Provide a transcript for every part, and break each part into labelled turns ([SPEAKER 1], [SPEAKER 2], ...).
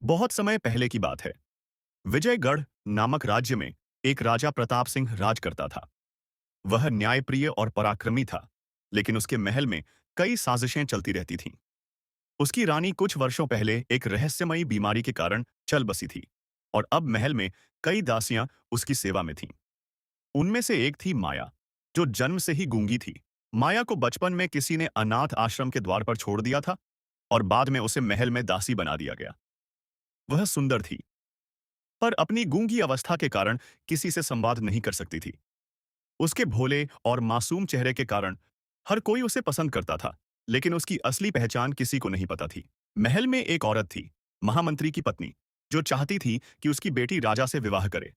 [SPEAKER 1] बहुत समय पहले की बात है। विजयगढ़ नामक राज्य में एक राजा प्रताप सिंह राज करता था। वह न्यायप्रिय और पराक्रमी था, लेकिन उसके महल में कई साजिशें चलती रहती थीं। उसकी रानी कुछ वर्षों पहले एक रहस्यमयी बीमारी के कारण चल बसी थी और अब महल में कई दासियां उसकी सेवा में थीं। उनमें से एक थी माया, जो जन्म से ही गूंगी थी। माया को बचपन में किसी ने अनाथ आश्रम के द्वार पर छोड़ दिया था और बाद में उसे महल में दासी बना दिया गया। वह सुंदर थी, पर अपनी गूंगी अवस्था के कारण किसी से संवाद नहीं कर सकती थी। उसके भोले और मासूम चेहरे के कारण हर कोई उसे पसंद करता था, लेकिन उसकी असली पहचान किसी को नहीं पता थी। महल में एक औरत थी, महामंत्री की पत्नी, जो चाहती थी कि उसकी बेटी राजा से विवाह करे।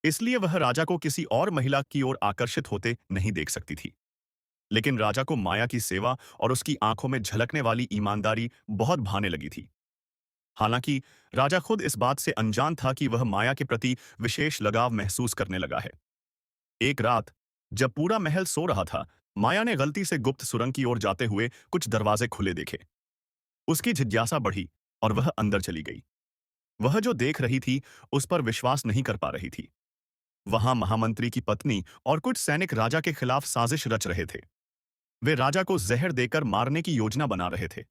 [SPEAKER 1] इसलिए वह राजा को किसी और महिला की ओर आकर्षित होते नहीं देख सकती थी। लेकिन राजा को माया की सेवा और उसकी आंखों में झलकने वाली ईमानदारी बहुत भाने लगी थी। हालांकि राजा खुद इस बात से अनजान था कि वह माया के प्रति विशेष लगाव महसूस करने लगा है। एक रात, जब पूरा महल सो रहा था, माया ने गलती से गुप्त सुरंग की ओर जाते हुए कुछ दरवाजे खुले देखे। उसकी जिज्ञासा बढ़ी और वह अंदर चली गई। वह जो देख रही थी, उस पर विश्वास नहीं कर पा रही थी। वहां महामंत्री की पत्नी और कुछ सैनिक राजा के खिलाफ साजिश रच रहे थे। वे राजा को जहर देकर मारने की योजना बना रहे थे,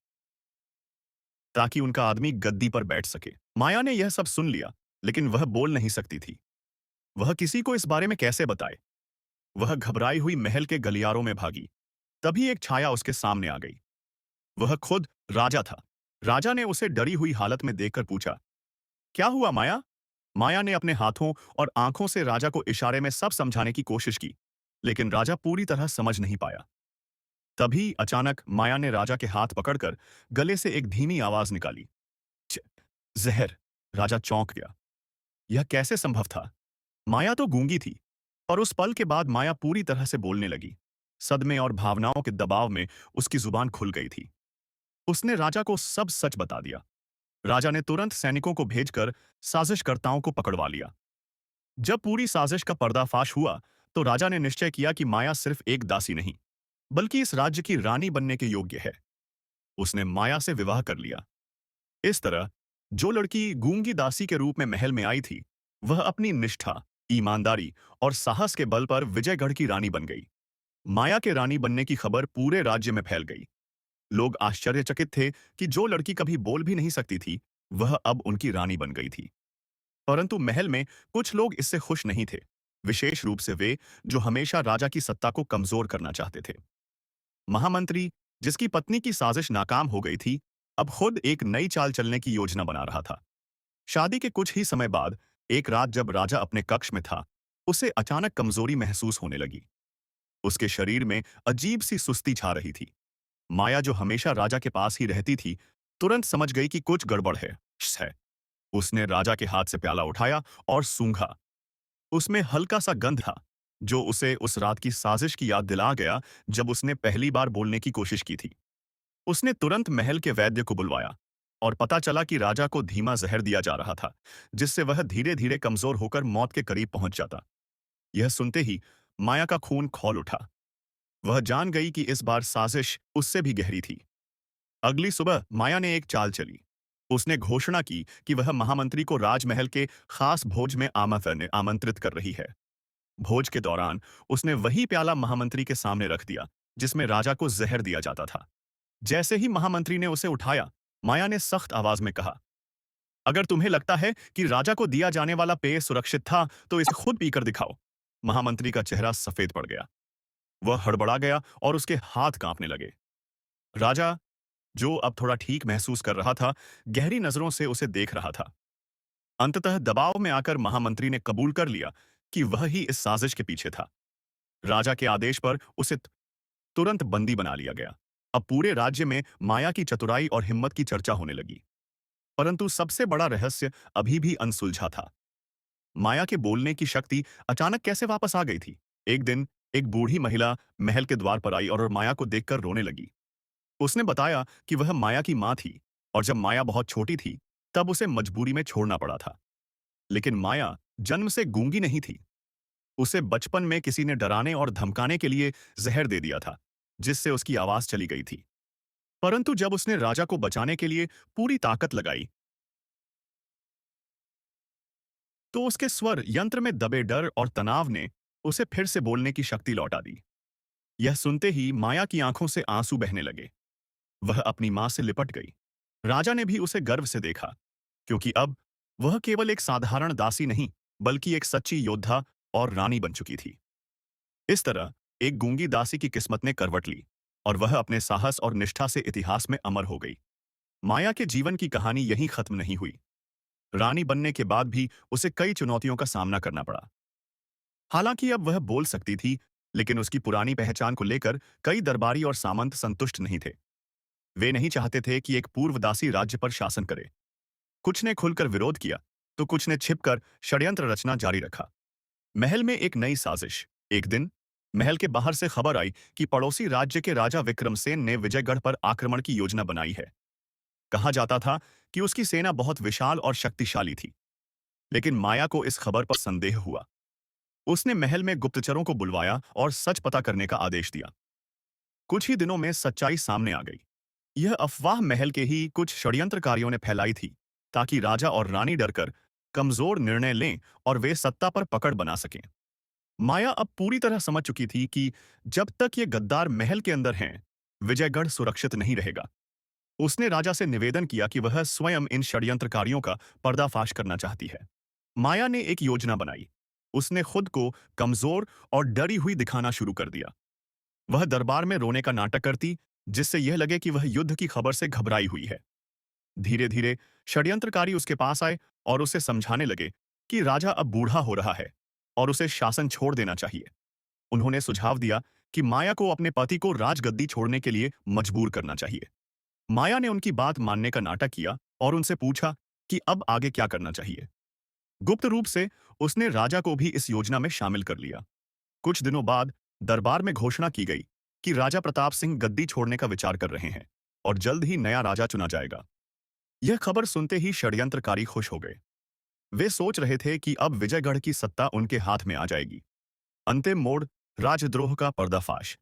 [SPEAKER 1] ताकि उनका आदमी गद्दी पर बैठ सके। माया ने यह सब सुन लिया, लेकिन वह बोल नहीं सकती थी। वह किसी को इस बारे में कैसे बताए? वह घबराई हुई महल के गलियारों में भागी। तभी एक छाया उसके सामने आ गई। वह खुद राजा था। राजा ने उसे डरी हुई हालत में देखकर पूछा, क्या हुआ माया? माया ने अपने हाथों और आंखों से राजा को इशारे में सब समझाने की कोशिश की, लेकिन राजा पूरी तरह समझ नहीं पाया। तभी अचानक माया ने राजा के हाथ पकड़कर गले से एक धीमी आवाज निकाली, "छ- जहर।" राजा चौंक गया। यह कैसे संभव था? माया तो गूंगी थी, पर उस पल के बाद माया पूरी तरह से बोलने लगी। सदमे और भावनाओं के दबाव में उसकी जुबान खुल गई थी। उसने राजा को सब सच बता दिया। राजा ने तुरंत सैनिकों को भेजकर साजिशकर्ताओं को पकड़वा लिया। जब पूरी साजिश का पर्दाफाश हुआ, तो राजा ने निश्चय किया कि माया सिर्फ एक दासी नहीं, बल्कि इस राज्य की रानी बनने के योग्य है। उसने माया से विवाह कर लिया। इस तरह जो लड़की गूंगी दासी के रूप में महल में आई थी, वह अपनी निष्ठा, ईमानदारी और साहस के बल पर विजयगढ़ की रानी बन गई। माया के रानी बनने की खबर पूरे राज्य में फैल गई। लोग आश्चर्यचकित थे कि जो लड़की कभी बोल भी नहीं सकती थी, वह अब उनकी रानी बन गई थी। परंतु महल में कुछ लोग इससे खुश नहीं थे, विशेष रूप से वे जो हमेशा राजा की सत्ता को कमजोर करना चाहते थे। महामंत्री, जिसकी पत्नी की साजिश नाकाम हो गई थी, अब खुद एक नई चाल चलने की योजना बना रहा था। शादी के कुछ ही समय बाद एक रात जब राजा अपने कक्ष में था, उसे अचानक कमजोरी महसूस होने लगी। उसके शरीर में अजीब सी सुस्ती छा रही थी। माया, जो हमेशा राजा के पास ही रहती थी, तुरंत समझ गई कि कुछ गड़बड़ है। उसने राजा के हाथ से प्याला उठाया और सूंघा। उसमें हल्का सा गंध था, जो उसे उस रात की साजिश की याद दिला गया जब उसने पहली बार बोलने की कोशिश की थी। उसने तुरंत महल के वैद्य को बुलवाया और पता चला कि राजा को धीमा जहर दिया जा रहा था, जिससे वह धीरे धीरे कमजोर होकर मौत के करीब पहुंच जाता। यह सुनते ही माया का खून खौल उठा। वह जान गई कि इस बार साजिश उससे भी गहरी थी। अगली सुबह माया ने एक चाल चली। उसने घोषणा की कि वह महामंत्री को राजमहल के खास भोज में आमंत्रित कर रही है। भोज के दौरान उसने वही प्याला महामंत्री के सामने रख दिया, जिसमें राजा को जहर दिया जाता था। जैसे ही महामंत्री ने उसे उठाया, माया ने सख्त आवाज में कहा, अगर तुम्हें लगता है कि राजा को दिया जाने वाला पेय सुरक्षित था, तो इसे खुद पीकर दिखाओ। महामंत्री का चेहरा सफेद पड़ गया। वह हड़बड़ा गया और उसके हाथ कांपने लगे। राजा, जो अब थोड़ा ठीक महसूस कर रहा था, गहरी नजरों से उसे देख रहा था। अंततः दबाव में आकर महामंत्री ने कबूल कर लिया कि वह ही इस साजिश के पीछे था। राजा के आदेश पर उसे तुरंत बंदी बना लिया गया। अब पूरे राज्य में माया की चतुराई और हिम्मत की चर्चा होने लगी। परंतु सबसे बड़ा रहस्य अभी भी अनसुलझा था। माया के बोलने की शक्ति अचानक कैसे वापस आ गई थी? एक दिन एक बूढ़ी महिला महल के द्वार पर आई और माया को देखकर रोने लगी। उसने बताया कि वह माया की मां थी और जब माया बहुत छोटी थी, तब उसे मजबूरी में छोड़ना पड़ा था। लेकिन माया जन्म से गूंगी नहीं थी। उसे बचपन में किसी ने डराने और धमकाने के लिए जहर दे दिया था, जिससे उसकी आवाज चली गई थी। परंतु जब उसने राजा को बचाने के लिए पूरी ताकत लगाई, तो उसके स्वर यंत्र में दबे डर और तनाव ने उसे फिर से बोलने की शक्ति लौटा दी। यह सुनते ही माया की आंखों से आंसू बहने लगे। वह अपनी मां से लिपट गई। राजा ने भी उसे गर्व से देखा, क्योंकि अब वह केवल एक साधारण दासी नहीं, बल्कि एक सच्ची योद्धा और रानी बन चुकी थी। इस तरह एक गूंगी दासी की किस्मत ने करवट ली और वह अपने साहस और निष्ठा से इतिहास में अमर हो गई। माया के जीवन की कहानी यहीं खत्म नहीं हुई। रानी बनने के बाद भी उसे कई चुनौतियों का सामना करना पड़ा। हालांकि अब वह बोल सकती थी, लेकिन उसकी पुरानी पहचान को लेकर कई दरबारी और सामंत संतुष्ट नहीं थे। वे नहीं चाहते थे कि एक पूर्व दासी राज्य पर शासन करे। कुछ ने खुलकर विरोध किया, तो कुछ ने छिपकर षड्यंत्र रचना जारी रखा। महल में एक नई साजिश। एक दिन महल के बाहर से खबर आई कि पड़ोसी राज्य के राजा विक्रमसेन ने विजयगढ़ पर आक्रमण की योजना बनाई है। कहा जाता था कि उसकी सेना बहुत विशाल और शक्तिशाली थी। लेकिन माया को इस खबर पर संदेह हुआ। उसने महल में गुप्तचरों को बुलवाया और सच पता करने का आदेश दिया। कुछ ही दिनों में सच्चाई सामने आ गई। यह अफवाह महल के ही कुछ षड्यंत्रकारियों ने फैलाई थी, ताकि राजा और रानी डरकर कमजोर निर्णय लें और वे सत्ता पर पकड़ बना सकें। माया अब पूरी तरह समझ चुकी थी कि जब तक ये गद्दार महल के अंदर हैं, विजयगढ़ सुरक्षित नहीं रहेगा। उसने राजा से निवेदन किया कि वह स्वयं इन षड्यंत्रकारियों का पर्दाफाश करना चाहती है। माया ने एक योजना बनाई। उसने खुद को कमजोर और डरी हुई दिखाना शुरू कर दिया। वह दरबार में रोने का नाटक करती, जिससे यह लगे कि वह युद्ध की खबर से घबराई हुई है। धीरे धीरे षड्यंत्रकारी उसके पास आए और उसे समझाने लगे कि राजा अब बूढ़ा हो रहा है और उसे शासन छोड़ देना चाहिए। उन्होंने सुझाव दिया कि माया को अपने पति को राजगद्दी छोड़ने के लिए मजबूर करना चाहिए। माया ने उनकी बात मानने का नाटक किया और उनसे पूछा कि अब आगे क्या करना चाहिए। गुप्त रूप से उसने राजा को भी इस योजना में शामिल कर लिया। कुछ दिनों बाद दरबार में घोषणा की गई कि राजा प्रताप सिंह गद्दी छोड़ने का विचार कर रहे हैं और जल्द ही नया राजा चुना जाएगा। यह खबर सुनते ही षड्यंत्रकारी खुश हो गए। वे सोच रहे थे कि अब विजयगढ़ की सत्ता उनके हाथ में आ जाएगी। अंतिम मोड़, राजद्रोह का पर्दाफाश।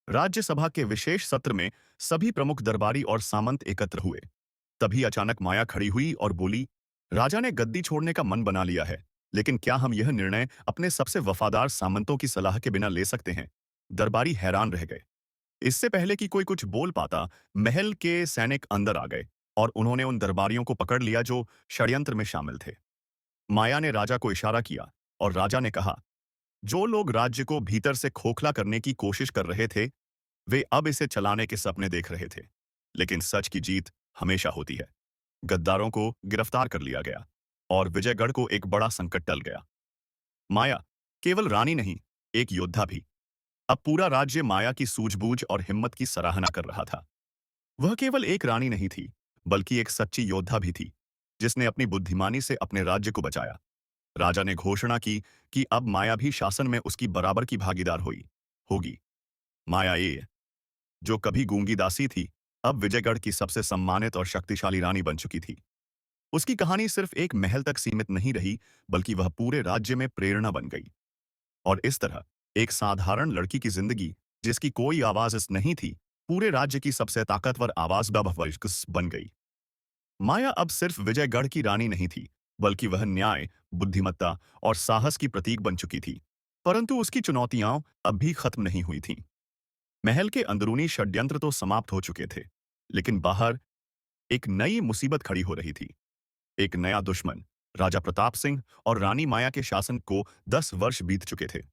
[SPEAKER 1] राज्यसभा के विशेष सत्र में सभी प्रमुख दरबारी और सामंत एकत्र हुए। तभी अचानक माया खड़ी हुई और बोली, राजा ने गद्दी छोड़ने का मन बना लिया है, लेकिन क्या हम यह निर्णय अपने सबसे वफादार सामंतों की सलाह के बिना ले सकते हैं? दरबारी हैरान रह गए। इससे पहले कि कोई कुछ बोल पाता, महल के सैनिक अंदर आ गए और उन्होंने उन दरबारियों को पकड़ लिया जो षड्यंत्र में शामिल थे। माया ने राजा को इशारा किया और राजा ने कहा, जो लोग राज्य को भीतर से खोखला करने की कोशिश कर रहे थे, वे अब इसे चलाने के सपने देख रहे थे। लेकिन सच की जीत हमेशा होती है। गद्दारों को गिरफ्तार कर लिया गया और विजयगढ़ को एक बड़ा संकट टल गया। माया केवल रानी नहीं, एक योद्धा भी। अब पूरा राज्य माया की सूझबूझ और हिम्मत की सराहना कर रहा था। वह केवल एक रानी नहीं थी, बल्कि एक सच्ची योद्धा भी थी, जिसने अपनी बुद्धिमानी से अपने राज्य को बचाया। राजा ने घोषणा की कि अब माया भी शासन में उसकी बराबर की भागीदार हुई होगी। माया ये, जो कभी गूंगी दासी थी, अब विजयगढ़ की सबसे सम्मानित और शक्तिशाली रानी बन चुकी थी। उसकी कहानी सिर्फ एक महल तक सीमित नहीं रही, बल्कि वह पूरे राज्य में प्रेरणा बन गई। और इस तरह एक साधारण लड़की की जिंदगी, जिसकी कोई आवाज नहीं थी, पूरे राज्य की सबसे ताकतवर आवाज बन गई। माया अब सिर्फ विजयगढ़ की रानी नहीं थी, बल्कि वह न्याय, बुद्धिमत्ता और साहस की प्रतीक बन चुकी थी। परंतु उसकी चुनौतियां अब भी खत्म नहीं हुई थीं। महल के अंदरूनी षड्यंत्र तो समाप्त हो चुके थे, लेकिन बाहर एक नई मुसीबत खड़ी हो रही थी। एक नया दुश्मन, राजा प्रताप सिंह और रानी माया के शासन को 10 वर्ष बीत चुके थे।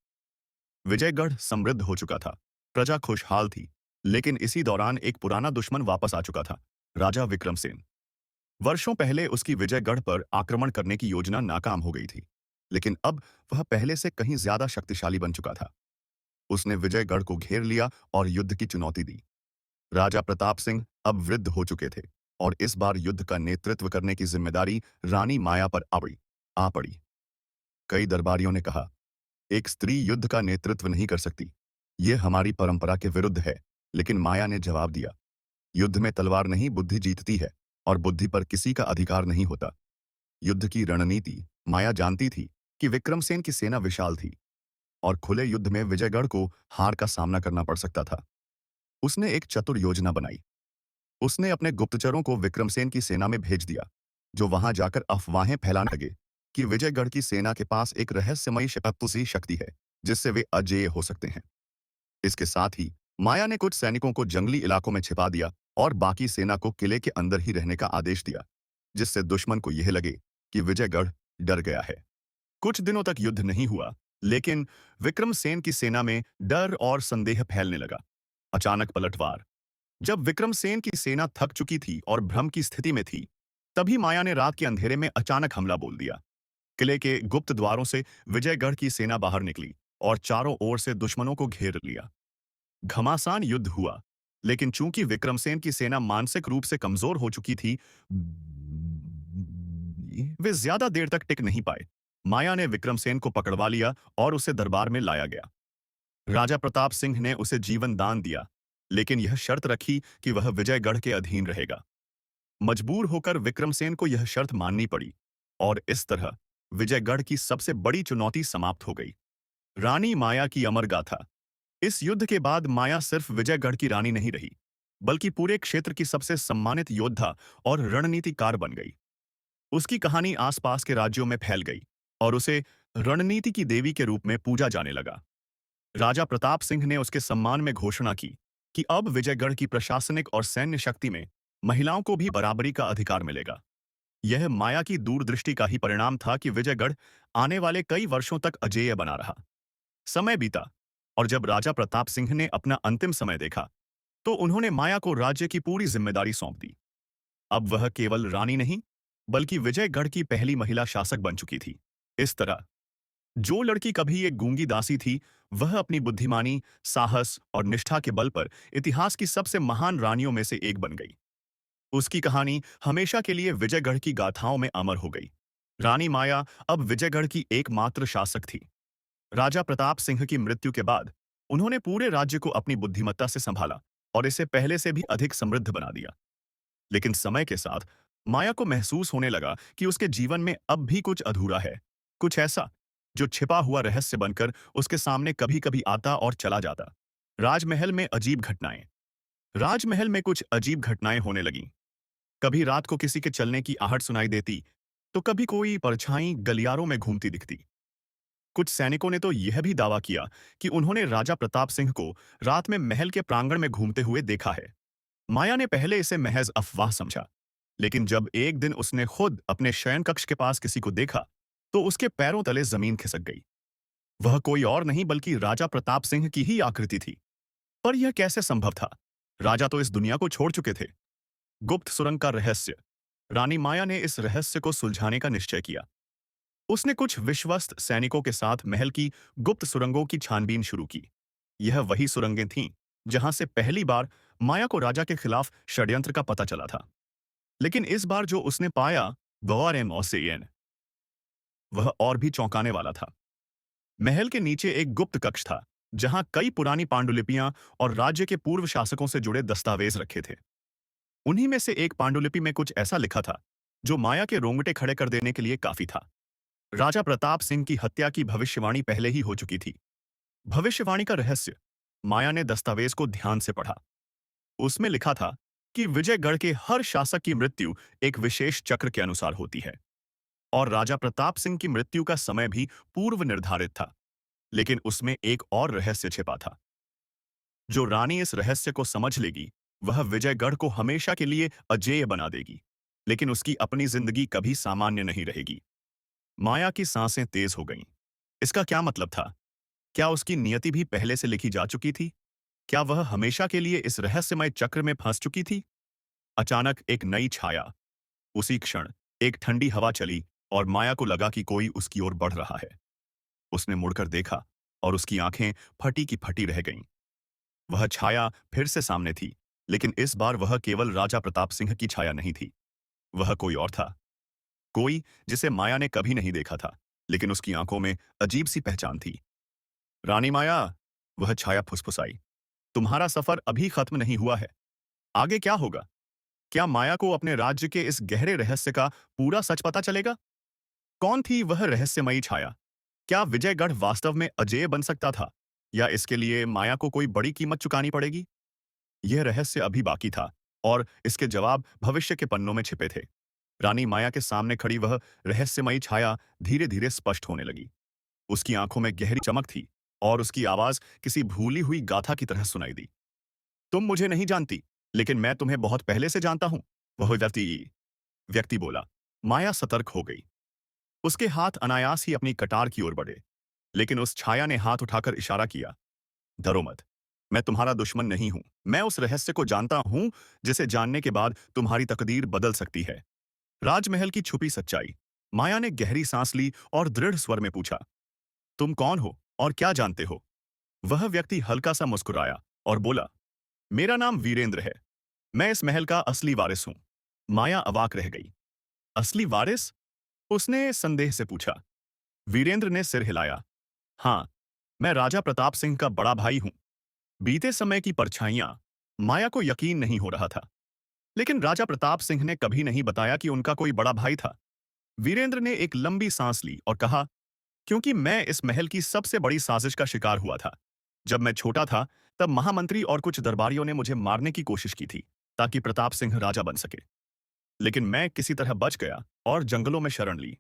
[SPEAKER 1] विजयगढ़ समृद्ध हो चुका था, प्रजा खुशहाल थी, लेकिन इसी दौरान एक पुराना दुश्मन वापस आ चुका था, राजा विक्रमसेन। वर्षों पहले उसकी विजयगढ़ पर आक्रमण करने की योजना नाकाम हो गई थी, लेकिन अब वह पहले से कहीं ज्यादा शक्तिशाली बन चुका था। उसने विजयगढ़ को घेर लिया और युद्ध की चुनौती दी। राजा प्रताप सिंह अब वृद्ध हो चुके थे और इस बार युद्ध का नेतृत्व करने की जिम्मेदारी रानी माया पर आ पड़ी। कई दरबारियों ने कहा, एक स्त्री युद्ध का नेतृत्व नहीं कर सकती, यह हमारी परंपरा के विरुद्ध है। लेकिन माया ने जवाब दिया, युद्ध में तलवार नहीं बुद्धि जीतती है और बुद्धि पर किसी का अधिकार नहीं होता। युद्ध की रणनीति, माया जानती थी कि विक्रमसेन की सेना विशाल थी और खुले युद्ध में विजयगढ़ को हार का सामना करना पड़ सकता था। उसने एक चतुर योजना बनाई। उसने अपने गुप्तचरों को विक्रमसेन की सेना में भेज दिया, जो वहां जाकर अफवाहें फैलाने लगे कि विजयगढ़ की सेना के पास एक रहस्यमयी शक्ति शक्ति है जिससे वे अजेय हो सकते हैं। इसके साथ ही माया ने कुछ सैनिकों को जंगली इलाकों में छिपा दिया और बाकी सेना को किले के अंदर ही रहने का आदेश दिया, जिससे दुश्मन को यह लगे कि विजयगढ़ डर गया है। कुछ दिनों तक युद्ध नहीं हुआ, लेकिन विक्रमसेन की सेना में डर और संदेह फैलने लगा। अचानक पलटवार। जब विक्रमसेन की सेना थक चुकी थी और भ्रम की स्थिति में थी, तभी माया ने रात के अंधेरे में अचानक हमला बोल दिया। किले के गुप्त द्वारों से विजयगढ़ की सेना बाहर निकली और चारों ओर से दुश्मनों को घेर लिया। घमासान युद्ध हुआ, लेकिन चूंकि विक्रमसेन की सेना मानसिक रूप से कमजोर हो चुकी थी, वे ज्यादा देर तक टिक नहीं पाए। माया ने विक्रमसेन को पकड़वा लिया और उसे दरबार में लाया गया। राजा प्रताप सिंह ने उसे जीवन दान दिया, लेकिन यह शर्त रखी कि वह विजयगढ़ के अधीन रहेगा। मजबूर होकर विक्रमसेन को यह शर्त माननी पड़ी और इस तरह विजयगढ़ की सबसे बड़ी चुनौती समाप्त हो गई। रानी माया की अमर गाथा। इस युद्ध के बाद माया सिर्फ विजयगढ़ की रानी नहीं रही, बल्कि पूरे क्षेत्र की सबसे सम्मानित योद्धा और रणनीतिकार बन गई। उसकी कहानी आसपास के राज्यों में फैल गई और उसे रणनीति की देवी के रूप में पूजा जाने लगा। राजा प्रताप सिंह ने उसके सम्मान में घोषणा की कि अब विजयगढ़ की प्रशासनिक और सैन्य शक्ति में महिलाओं को भी बराबरी का अधिकार मिलेगा। यह माया की दूरदृष्टि का ही परिणाम था कि विजयगढ़ आने वाले कई वर्षों तक अजेय बना रहा। समय बीता और जब राजा प्रताप सिंह ने अपना अंतिम समय देखा, तो उन्होंने माया को राज्य की पूरी जिम्मेदारी सौंप दी। अब वह केवल रानी नहीं, बल्कि विजयगढ़ की पहली महिला शासक बन चुकी थी। इस तरह जो लड़की कभी एक गूंगी दासी थी, वह अपनी बुद्धिमानी, साहस और निष्ठा के बल पर इतिहास की सबसे महान रानियों में से एक बन गई। उसकी कहानी हमेशा के लिए विजयगढ़ की गाथाओं में अमर हो गई। रानी माया अब विजयगढ़ की एकमात्र शासक थी। राजा प्रताप सिंह की मृत्यु के बाद उन्होंने पूरे राज्य को अपनी बुद्धिमत्ता से संभाला और इसे पहले से भी अधिक समृद्ध बना दिया। लेकिन समय के साथ माया को महसूस होने लगा कि उसके जीवन में अब भी कुछ अधूरा है, कुछ ऐसा जो छिपा हुआ रहस्य बनकर उसके सामने कभी-कभी आता और चला जाता। राजमहल में अजीब घटनाएं। राजमहल में कुछ अजीब घटनाएं होने लगीं। कभी रात को किसी के चलने की आहट सुनाई देती, तो कभी कोई परछाई गलियारों में घूमती दिखती। कुछ सैनिकों ने तो यह भी दावा किया कि उन्होंने राजा प्रताप सिंह को रात में महल के प्रांगण में घूमते हुए देखा है। माया ने पहले इसे महज अफवाह समझा, लेकिन जब एक दिन उसने खुद अपने शयन कक्ष के पास किसी को देखा, तो उसके पैरों तले जमीन खिसक गई। वह कोई और नहीं बल्कि राजा प्रताप सिंह की ही आकृति थी। पर यह कैसे संभव था? राजा तो इस दुनिया को छोड़ चुके थे। गुप्त सुरंग का रहस्य। रानी माया ने इस रहस्य को सुलझाने का निश्चय किया। उसने कुछ विश्वस्त सैनिकों के साथ महल की गुप्त सुरंगों की छानबीन शुरू की। यह वही सुरंगें थीं जहां से पहली बार माया को राजा के खिलाफ षड्यंत्र का पता चला था। लेकिन इस बार जो उसने पाया, वह और भी चौंकाने वाला था। महल के नीचे एक गुप्त कक्ष था, जहां कई पुरानी पांडुलिपियां और राज्य के पूर्व शासकों से जुड़े दस्तावेज रखे थे। उन्हीं में से एक पांडुलिपि में कुछ ऐसा लिखा था जो माया के रोंगटे खड़े कर देने के लिए काफी था। राजा प्रताप सिंह की हत्या की भविष्यवाणी पहले ही हो चुकी थी। भविष्यवाणी का रहस्य। माया ने दस्तावेज को ध्यान से पढ़ा। उसमें लिखा था कि विजयगढ़ के हर शासक की मृत्यु एक विशेष चक्र के अनुसार होती है और राजा प्रताप सिंह की मृत्यु का समय भी पूर्व निर्धारित था। लेकिन उसमें एक और रहस्य छिपा था। जो रानी इस रहस्य को समझ लेगी, वह विजयगढ़ को हमेशा के लिए अजेय बना देगी, लेकिन उसकी अपनी जिंदगी कभी सामान्य नहीं रहेगी। माया की सांसें तेज हो गईं। इसका क्या मतलब था? क्या उसकी नियति भी पहले से लिखी जा चुकी थी? क्या वह हमेशा के लिए इस रहस्यमय चक्र में फंस चुकी थी? अचानक एक नई छाया। उसी क्षण एक ठंडी हवा चली और माया को लगा कि कोई उसकी ओर बढ़ रहा है। उसने मुड़कर देखा और उसकी आंखें फटी की फटी रह गईं। वह छाया फिर से सामने थी, लेकिन इस बार वह केवल राजा प्रताप सिंह की छाया नहीं थी। वह कोई और था। कोई जिसे माया ने कभी नहीं देखा था, लेकिन उसकी आंखों में अजीब सी पहचान थी। रानी माया, वह छाया फुसफुसाई, तुम्हारा सफर अभी खत्म नहीं हुआ है। आगे क्या होगा? क्या माया को अपने राज्य के इस गहरे रहस्य का पूरा सच पता चलेगा? कौन थी वह रहस्यमयी छाया? क्या विजयगढ़ वास्तव में अजेय बन सकता था, या इसके लिए माया को कोई बड़ी कीमत चुकानी पड़ेगी? यह रहस्य अभी बाकी था और इसके जवाब भविष्य के पन्नों में छिपे थे। रानी माया के सामने खड़ी वह रहस्यमयी छाया धीरे धीरे स्पष्ट होने लगी। उसकी आंखों में गहरी चमक थी और उसकी आवाज किसी भूली हुई गाथा की तरह सुनाई दी। तुम मुझे नहीं जानती, लेकिन मैं तुम्हें बहुत पहले से जानता हूं। वह व्यक्ति व्यक्ति बोला। माया सतर्क हो गई। उसके हाथ अनायास ही अपनी कटार की ओर बढ़े, लेकिन उस छाया ने हाथ उठाकर इशारा किया। डरो मत। मैं तुम्हारा दुश्मन नहीं हूं। मैं उस रहस्य को जानता हूं जिसे जानने के बाद तुम्हारी तकदीर बदल सकती है। राजमहल की छुपी सच्चाई। माया ने गहरी सांस ली और दृढ़ स्वर में पूछा, तुम कौन हो और क्या जानते हो? वह व्यक्ति हल्का सा मुस्कुराया और बोला, मेरा नाम वीरेंद्र है। मैं इस महल का असली वारिस हूं। माया अवाक रह गई। असली वारिस? उसने संदेह से पूछा। वीरेंद्र ने सिर हिलाया। हाँ, मैं राजा प्रताप सिंह का बड़ा भाई हूं। बीते समय की परछाइयां। माया को यकीन नहीं हो रहा था, लेकिन राजा प्रताप सिंह ने कभी नहीं बताया कि उनका कोई बड़ा भाई था। वीरेंद्र ने एक लंबी सांस ली और कहा, क्योंकि मैं इस महल की सबसे बड़ी साजिश का शिकार हुआ था। जब मैं छोटा था, तब महामंत्री और कुछ दरबारियों ने मुझे मारने की कोशिश की थी, ताकि प्रताप सिंह राजा बन सके। लेकिन मैं किसी तरह बच गया और जंगलों में शरण ली।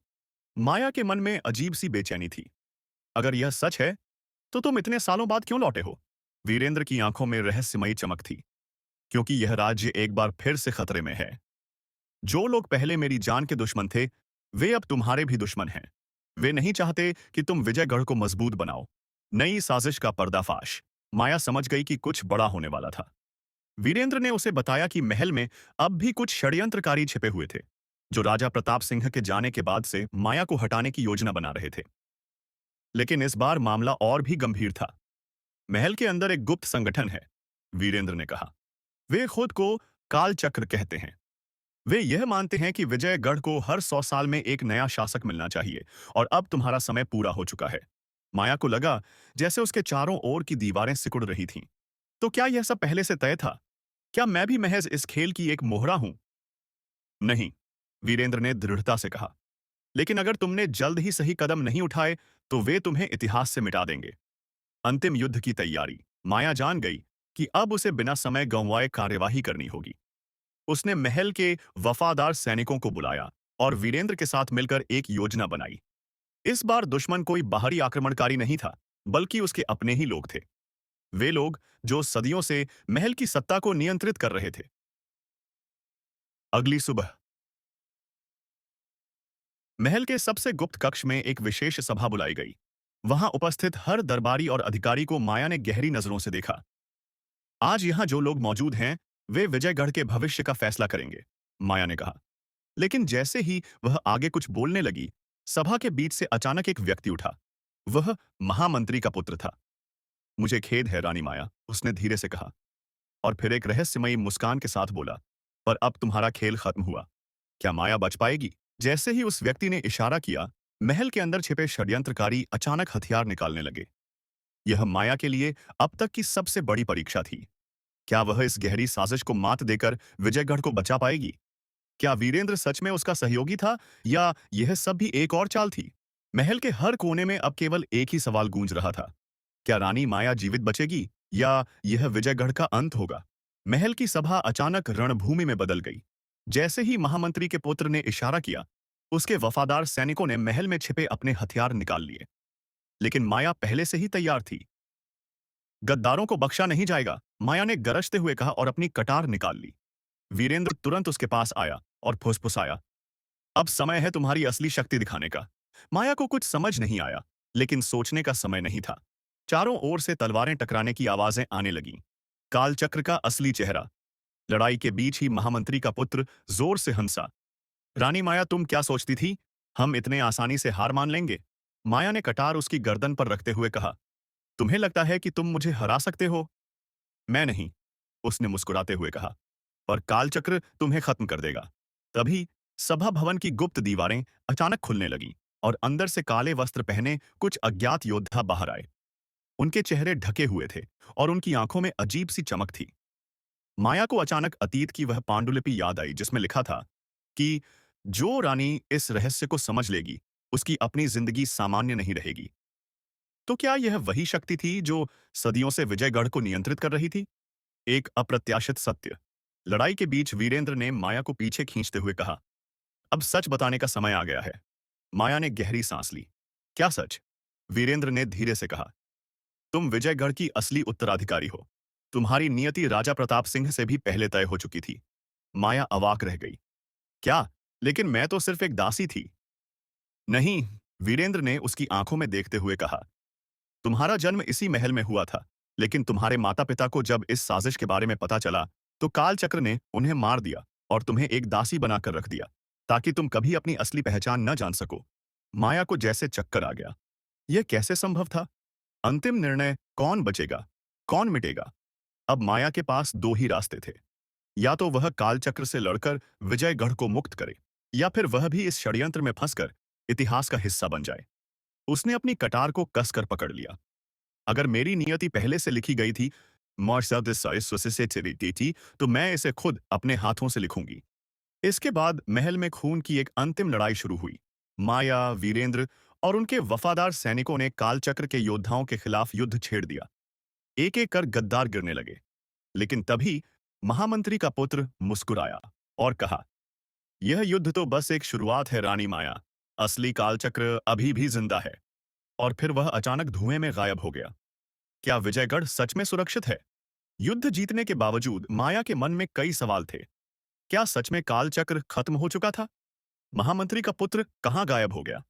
[SPEAKER 1] माया के मन में अजीब सी बेचैनी थी। अगर यह सच है, तो तुम इतने सालों बाद क्यों लौटे हो? वीरेंद्र की आंखों में रहस्यमयी चमक थी। क्योंकि यह राज्य एक बार फिर से खतरे में है। जो लोग पहले मेरी जान के दुश्मन थे, वे अब तुम्हारे भी दुश्मन हैं। वे नहीं चाहते कि तुम विजयगढ़ को मजबूत बनाओ। नई साजिश का पर्दाफाश। माया समझ गई कि कुछ बड़ा होने वाला था। वीरेंद्र ने उसे बताया कि महल में अब भी कुछ षड्यंत्रकारी छिपे हुए थे, जो राजा प्रताप सिंह के जाने के बाद से माया को हटाने की योजना बना रहे थे। लेकिन इस बार मामला और भी गंभीर था। महल के अंदर एक गुप्त संगठन है, वीरेंद्र ने कहा। वे खुद को काल चक्र कहते हैं। वे यह मानते हैं कि विजयगढ़ को हर 100 साल में एक नया शासक मिलना चाहिए, और अब तुम्हारा समय पूरा हो चुका है। माया को लगा जैसे उसके चारों ओर की दीवारें सिकुड़ रही थीं। तो क्या यह सब पहले से तय था? क्या मैं भी महज इस खेल की एक मोहरा हूं? नहीं, वीरेंद्र ने दृढ़ता से कहा। लेकिन अगर तुमने जल्द ही सही कदम नहीं उठाए, तो वे तुम्हें इतिहास से मिटा देंगे। अंतिम युद्ध की तैयारी। माया जान गई कि अब उसे बिना समय गंवाए कार्यवाही करनी होगी। उसने महल के वफादार सैनिकों को बुलाया और वीरेंद्र के साथ मिलकर एक योजना बनाई। इस बार दुश्मन कोई बाहरी आक्रमणकारी नहीं था, बल्कि उसके अपने ही लोग थे। वे लोग जो सदियों से महल की सत्ता को नियंत्रित कर रहे थे। अगली सुबह महल के सबसे गुप्त कक्ष में एक विशेष सभा बुलाई गई। वहां उपस्थित हर दरबारी और अधिकारी को माया ने गहरी नजरों से देखा। आज यहां जो लोग मौजूद हैं, वे विजयगढ़ के भविष्य का फैसला करेंगे, माया ने कहा। लेकिन जैसे ही वह आगे कुछ बोलने लगी, सभा के बीच से अचानक एक व्यक्ति उठा। वह महामंत्री का पुत्र था। मुझे खेद है रानी माया, उसने धीरे से कहा, और फिर एक रहस्यमयी मुस्कान के साथ बोला, पर अब तुम्हारा खेल खत्म हुआ। क्या माया बच पाएगी? जैसे ही उस व्यक्ति ने इशारा किया, महल के अंदर छिपे षड्यंत्रकारी अचानक हथियार निकालने लगे। यह माया के लिए अब तक की सबसे बड़ी परीक्षा थी। क्या वह इस गहरी साजिश को मात देकर विजयगढ़ को बचा पाएगी? क्या वीरेंद्र सच में उसका सहयोगी था, या यह सब भी एक और चाल थी? महल के हर कोने में अब केवल एक ही सवाल गूंज रहा था। क्या रानी माया जीवित बचेगी, या यह विजयगढ़ का अंत होगा? महल की सभा अचानक रणभूमि में बदल गई। जैसे ही महामंत्री के पुत्र ने इशारा किया, उसके वफादार सैनिकों ने महल में छिपे अपने हथियार निकाल लिए। लेकिन माया पहले से ही तैयार थी। गद्दारों को बख्शा नहीं जाएगा, माया ने गरजते हुए कहा और अपनी कटार निकाल ली। वीरेंद्र तुरंत उसके पास आया और फुसफुसाया, अब समय है तुम्हारी असली शक्ति दिखाने का। माया को कुछ समझ नहीं आया, लेकिन सोचने का समय नहीं था। चारों ओर से तलवारें टकराने की आवाजें आने लगीं। कालचक्र का असली चेहरा। लड़ाई के बीच ही महामंत्री का पुत्र जोर से हंसा। रानी माया, तुम क्या सोचती थी? हम इतने आसानी से हार मान लेंगे? माया ने कटार उसकी गर्दन पर रखते हुए कहा, तुम्हें लगता है कि तुम मुझे हरा सकते हो? मैं नहीं, उसने मुस्कुराते हुए कहा, और कालचक्र तुम्हें खत्म कर देगा। तभी सभा भवन की गुप्त दीवारें अचानक खुलने लगीं और अंदर से काले वस्त्र पहने कुछ अज्ञात योद्धा बाहर आए। उनके चेहरे ढके हुए थे और उनकी आंखों में अजीब सी चमक थी। माया को अचानक अतीत की वह पांडुलिपि याद आई जिसमें लिखा था कि जो रानी इस रहस्य को समझ लेगी, उसकी अपनी जिंदगी सामान्य नहीं रहेगी। तो क्या यह वही शक्ति थी जो सदियों से विजयगढ़ को नियंत्रित कर रही थी? एक अप्रत्याशित सत्य। लड़ाई के बीच वीरेंद्र ने माया को पीछे खींचते हुए कहा, अब सच बताने का समय आ गया है। माया ने गहरी सांस ली। क्या सच? वीरेंद्र ने धीरे से कहा। तुम विजयगढ़ की असली उत्तराधिकारी हो। तुम्हारी नियति राजा प्रताप सिंह से भी पहले तय हो चुकी थी। माया अवाक रह गई। क्या? लेकिन मैं तो सिर्फ एक दासी थी। नहीं, वीरेंद्र ने उसकी आंखों में देखते हुए कहा। तुम्हारा जन्म इसी महल में हुआ था, लेकिन तुम्हारे माता-पिता को जब इस साजिश के बारे में पता चला, तो कालचक्र ने उन्हें मार दिया और तुम्हें एक दासी बनाकर रख दिया, ताकि तुम कभी अपनी असली पहचान न जान सको। माया को जैसे चक्कर आ गया। यह कैसे संभव था? अंतिम निर्णय कौन बचेगा? कौन मिटेगा? अब माया के पास दो ही रास्ते थे। या तो वह कालचक्र से लड़कर विजयगढ़ को मुक्त करे, या फिर वह भी इस षड्यंत्र में फंसकर इतिहास का हिस्सा बन जाए। उसने अपनी कटार को कसकर पकड़ लिया। अगर मेरी नियति पहले से लिखी गई थी, थी, तो मैं इसे खुद अपने हाथों से लिखूंगी। इसके बाद महल में खून की एक अंतिम लड़ाई शुरू हुई। माया, वीरेंद्र और उनके वफादार सैनिकों ने कालचक्र के योद्धाओं के खिलाफ युद्ध छेड़ दिया। एक एक कर गद्दार गिरने लगे। लेकिन तभी महामंत्री का पुत्र मुस्कुराया और कहा, यह युद्ध तो बस एक शुरुआत है रानी माया। असली कालचक्र अभी भी जिंदा है। और फिर वह अचानक धुएं में गायब हो गया। क्या विजयगढ़ सच में सुरक्षित है? युद्ध जीतने के बावजूद माया के मन में कई सवाल थे। क्या सच में कालचक्र खत्म हो चुका था? महामंत्री का पुत्र कहाँ गायब हो गया?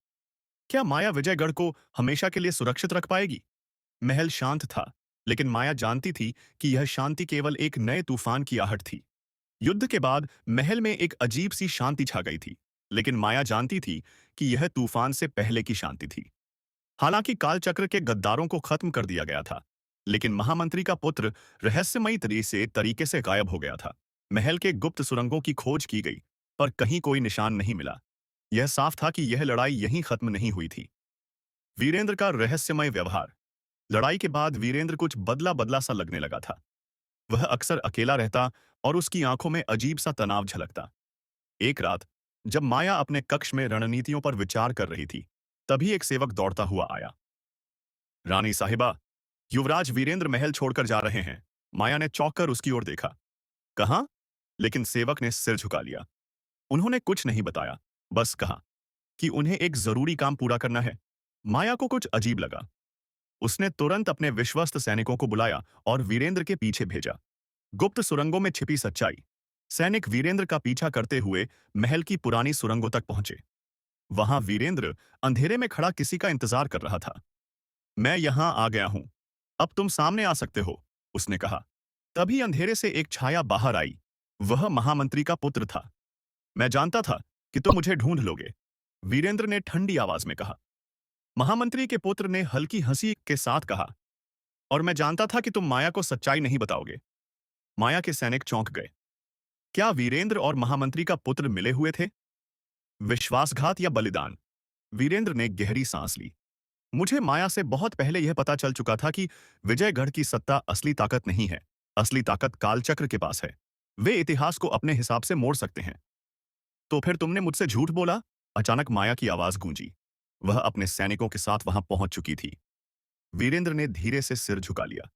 [SPEAKER 1] क्या माया विजयगढ़ को हमेशा के लिए सुरक्षित रख पाएगी? महल शांत था, लेकिन माया जानती थी कि यह शांति केवल एक नए तूफान की आहट थी। युद्ध के बाद महल में एक अजीब सी शांति छा गई थी, लेकिन माया जानती थी कि यह तूफान से पहले की शांति थी। हालांकि कालचक्र के गद्दारों को खत्म कर दिया गया था, लेकिन महामंत्री का पुत्र रहस्यमयी तरीके से गायब हो गया था। महल के गुप्त सुरंगों की खोज की गई, पर कहीं कोई निशान नहीं मिला। यह साफ था कि यह लड़ाई यहीं खत्म नहीं हुई थी। वीरेंद्र का रहस्यमय व्यवहार। लड़ाई के बाद वीरेंद्र कुछ बदला बदला सा लगने लगा था। वह अक्सर अकेला रहता और उसकी आंखों में अजीब सा तनाव झलकता। एक रात, जब माया अपने कक्ष में रणनीतियों पर विचार कर रही थी, तभी एक सेवक दौड़ता हुआ आया। रानी साहिबा, युवराज वीरेंद्र महल छोड़कर जा रहे हैं। माया ने चौंक कर उसकी ओर देखा। कहाँ? लेकिन सेवक ने सिर झुका लिया। उन्होंने कुछ नहीं बताया, बस कहा कि उन्हें एक जरूरी काम पूरा करना है। माया को कुछ अजीब लगा। उसने तुरंत अपने विश्वस्त सैनिकों को बुलाया और वीरेंद्र के पीछे भेजा। गुप्त सुरंगों में छिपी सच्चाई। सैनिक वीरेंद्र का पीछा करते हुए महल की पुरानी सुरंगों तक पहुंचे। वहां वीरेंद्र अंधेरे में खड़ा किसी का इंतजार कर रहा था। मैं यहां आ गया हूं। अब तुम सामने आ सकते हो, उसने कहा। तभी अंधेरे से एक छाया बाहर आई। वह महामंत्री का पुत्र था। मैं जानता था कि तुम मुझे ढूंढ लोगे, वीरेंद्र ने ठंडी आवाज में कहा। महामंत्री के पुत्र ने हल्की हंसी के साथ कहा, और मैं जानता था कि तुम माया को सच्चाई नहीं बताओगे। माया के सैनिक चौंक गए। क्या वीरेंद्र और महामंत्री का पुत्र मिले हुए थे? विश्वासघात या बलिदान? वीरेंद्र ने गहरी सांस ली। मुझे माया से बहुत पहले यह पता चल चुका था कि विजयगढ़ की सत्ता असली ताकत नहीं है। असली ताकत कालचक्र के पास है। वे इतिहास को अपने हिसाब से मोड़ सकते हैं। तो फिर तुमने मुझसे झूठ बोला? अचानक माया की आवाज गूंजी। वह अपने सैनिकों के साथ वहां पहुंच चुकी थी। वीरेंद्र ने धीरे से सिर झुका लिया।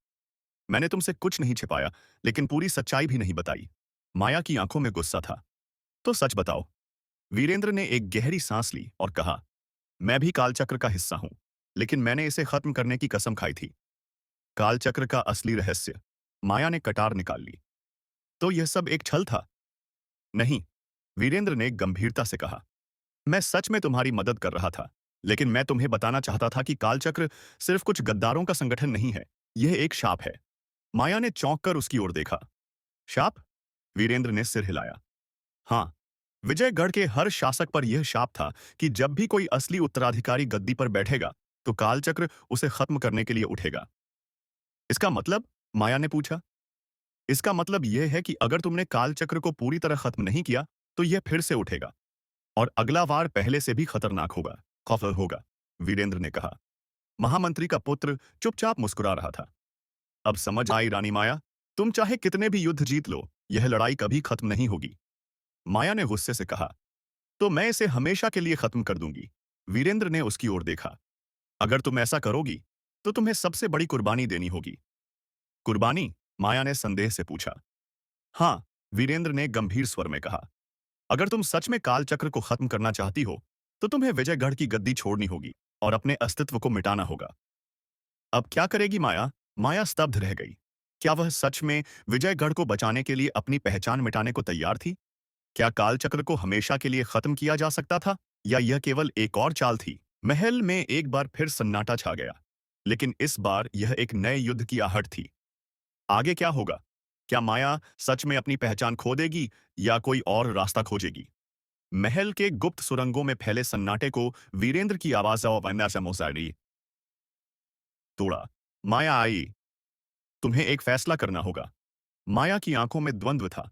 [SPEAKER 1] मैंने तुमसे कुछ नहीं छिपाया, लेकिन पूरी सच्चाई भी नहीं बताई। माया की आंखों में गुस्सा था। तो सच बताओ। वीरेंद्र ने एक गहरी सांस ली और कहा, मैं भी कालचक्र का हिस्सा हूं, लेकिन मैंने इसे खत्म करने की कसम खाई थी। कालचक्र का असली रहस्य। माया ने कटार निकाल ली। तो यह सब एक छल था? नहीं, वीरेंद्र ने गंभीरता से कहा। मैं सच में तुम्हारी मदद कर रहा था, लेकिन मैं तुम्हें बताना चाहता था कि कालचक्र सिर्फ कुछ गद्दारों का संगठन नहीं है। यह एक शाप है। माया ने चौंक कर उसकी ओर देखा। शाप? वीरेंद्र ने सिर हिलाया। हाँ, विजयगढ़ के हर शासक पर यह शाप था कि जब भी कोई असली उत्तराधिकारी गद्दी पर बैठेगा, तो कालचक्र उसे खत्म करने के लिए उठेगा। इसका मतलब? माया ने पूछा। इसका मतलब यह है कि अगर तुमने कालचक्र को पूरी तरह खत्म नहीं किया, तो यह फिर से उठेगा। और अगला वार पहले से भी खतरनाक होगा, खौफ होगा, वीरेंद्र ने कहा। महामंत्री का पुत्र चुपचाप मुस्कुरा रहा था। अब समझ आई रानी माया, तुम चाहे कितने भी युद्ध जीत लो, यह लड़ाई कभी खत्म नहीं होगी। माया ने गुस्से से कहा। तो मैं इसे हमेशा के लिए खत्म कर दूंगी। वीरेंद्र ने उसकी ओर देखा। अगर तुम ऐसा करोगी, तो तुम्हें सबसे बड़ी कुर्बानी देनी होगी। कुर्बानी? माया ने संदेह से पूछा। हाँ, वीरेंद्र ने गंभीर स्वर में कहा। अगर तुम सच में काल चक्र को खत्म करना चाहती हो, तो तुम्हें विजयगढ़ की गद्दी छोड़नी होगी और अपने अस्तित्व को मिटाना होगा। अब क्या करेगी माया? माया स्तब्ध रह गई। क्या वह सच में विजयगढ़ को बचाने के लिए अपनी पहचान मिटाने को तैयार थी? क्या कालचक्र को हमेशा के लिए खत्म किया जा सकता था, या यह केवल एक और चाल थी? महल में एक बार फिर सन्नाटा छा गया, लेकिन इस बार यह एक नए युद्ध की आहट थी। आगे क्या होगा? क्या माया सच में अपनी पहचान खो देगी या कोई और रास्ता खोजेगी? महल के गुप्त सुरंगों में फैले सन्नाटे को वीरेंद्र की आवाज तोड़ा। माया आई। तुम्हें एक फैसला करना होगा। माया की आंखों में द्वंद्व था।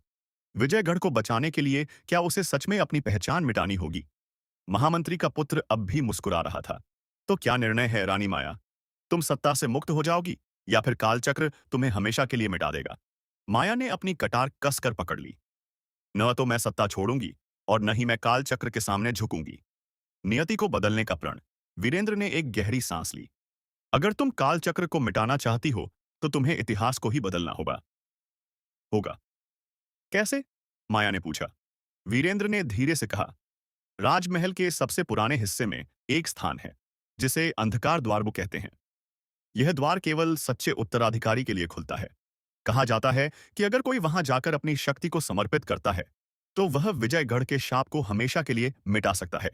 [SPEAKER 1] विजयगढ़ को बचाने के लिए क्या उसे सच में अपनी पहचान मिटानी होगी? महामंत्री का पुत्र अब भी मुस्कुरा रहा था। तो क्या निर्णय है रानी माया? तुम सत्ता से मुक्त हो जाओगी या फिर कालचक्र तुम्हें हमेशा के लिए मिटा देगा? माया ने अपनी कटार कसकर पकड़ ली। न तो मैं सत्ता छोड़ूंगी और न ही मैं कालचक्र के सामने झुकूंगी। नियति को बदलने का प्रण। वीरेंद्र ने एक गहरी सांस ली। अगर तुम कालचक्र को मिटाना चाहती हो, तो तुम्हें इतिहास को ही बदलना होगा। कैसे? माया ने पूछा। वीरेंद्र ने धीरे से कहा, राजमहल के सबसे पुराने हिस्से में एक स्थान है, जिसे अंधकार द्वार वो कहते हैं। यह द्वार केवल सच्चे उत्तराधिकारी के लिए खुलता है। कहा जाता है कि अगर कोई वहां जाकर अपनी शक्ति को समर्पित करता है, तो वह विजयगढ़ के शाप को हमेशा के लिए मिटा सकता है।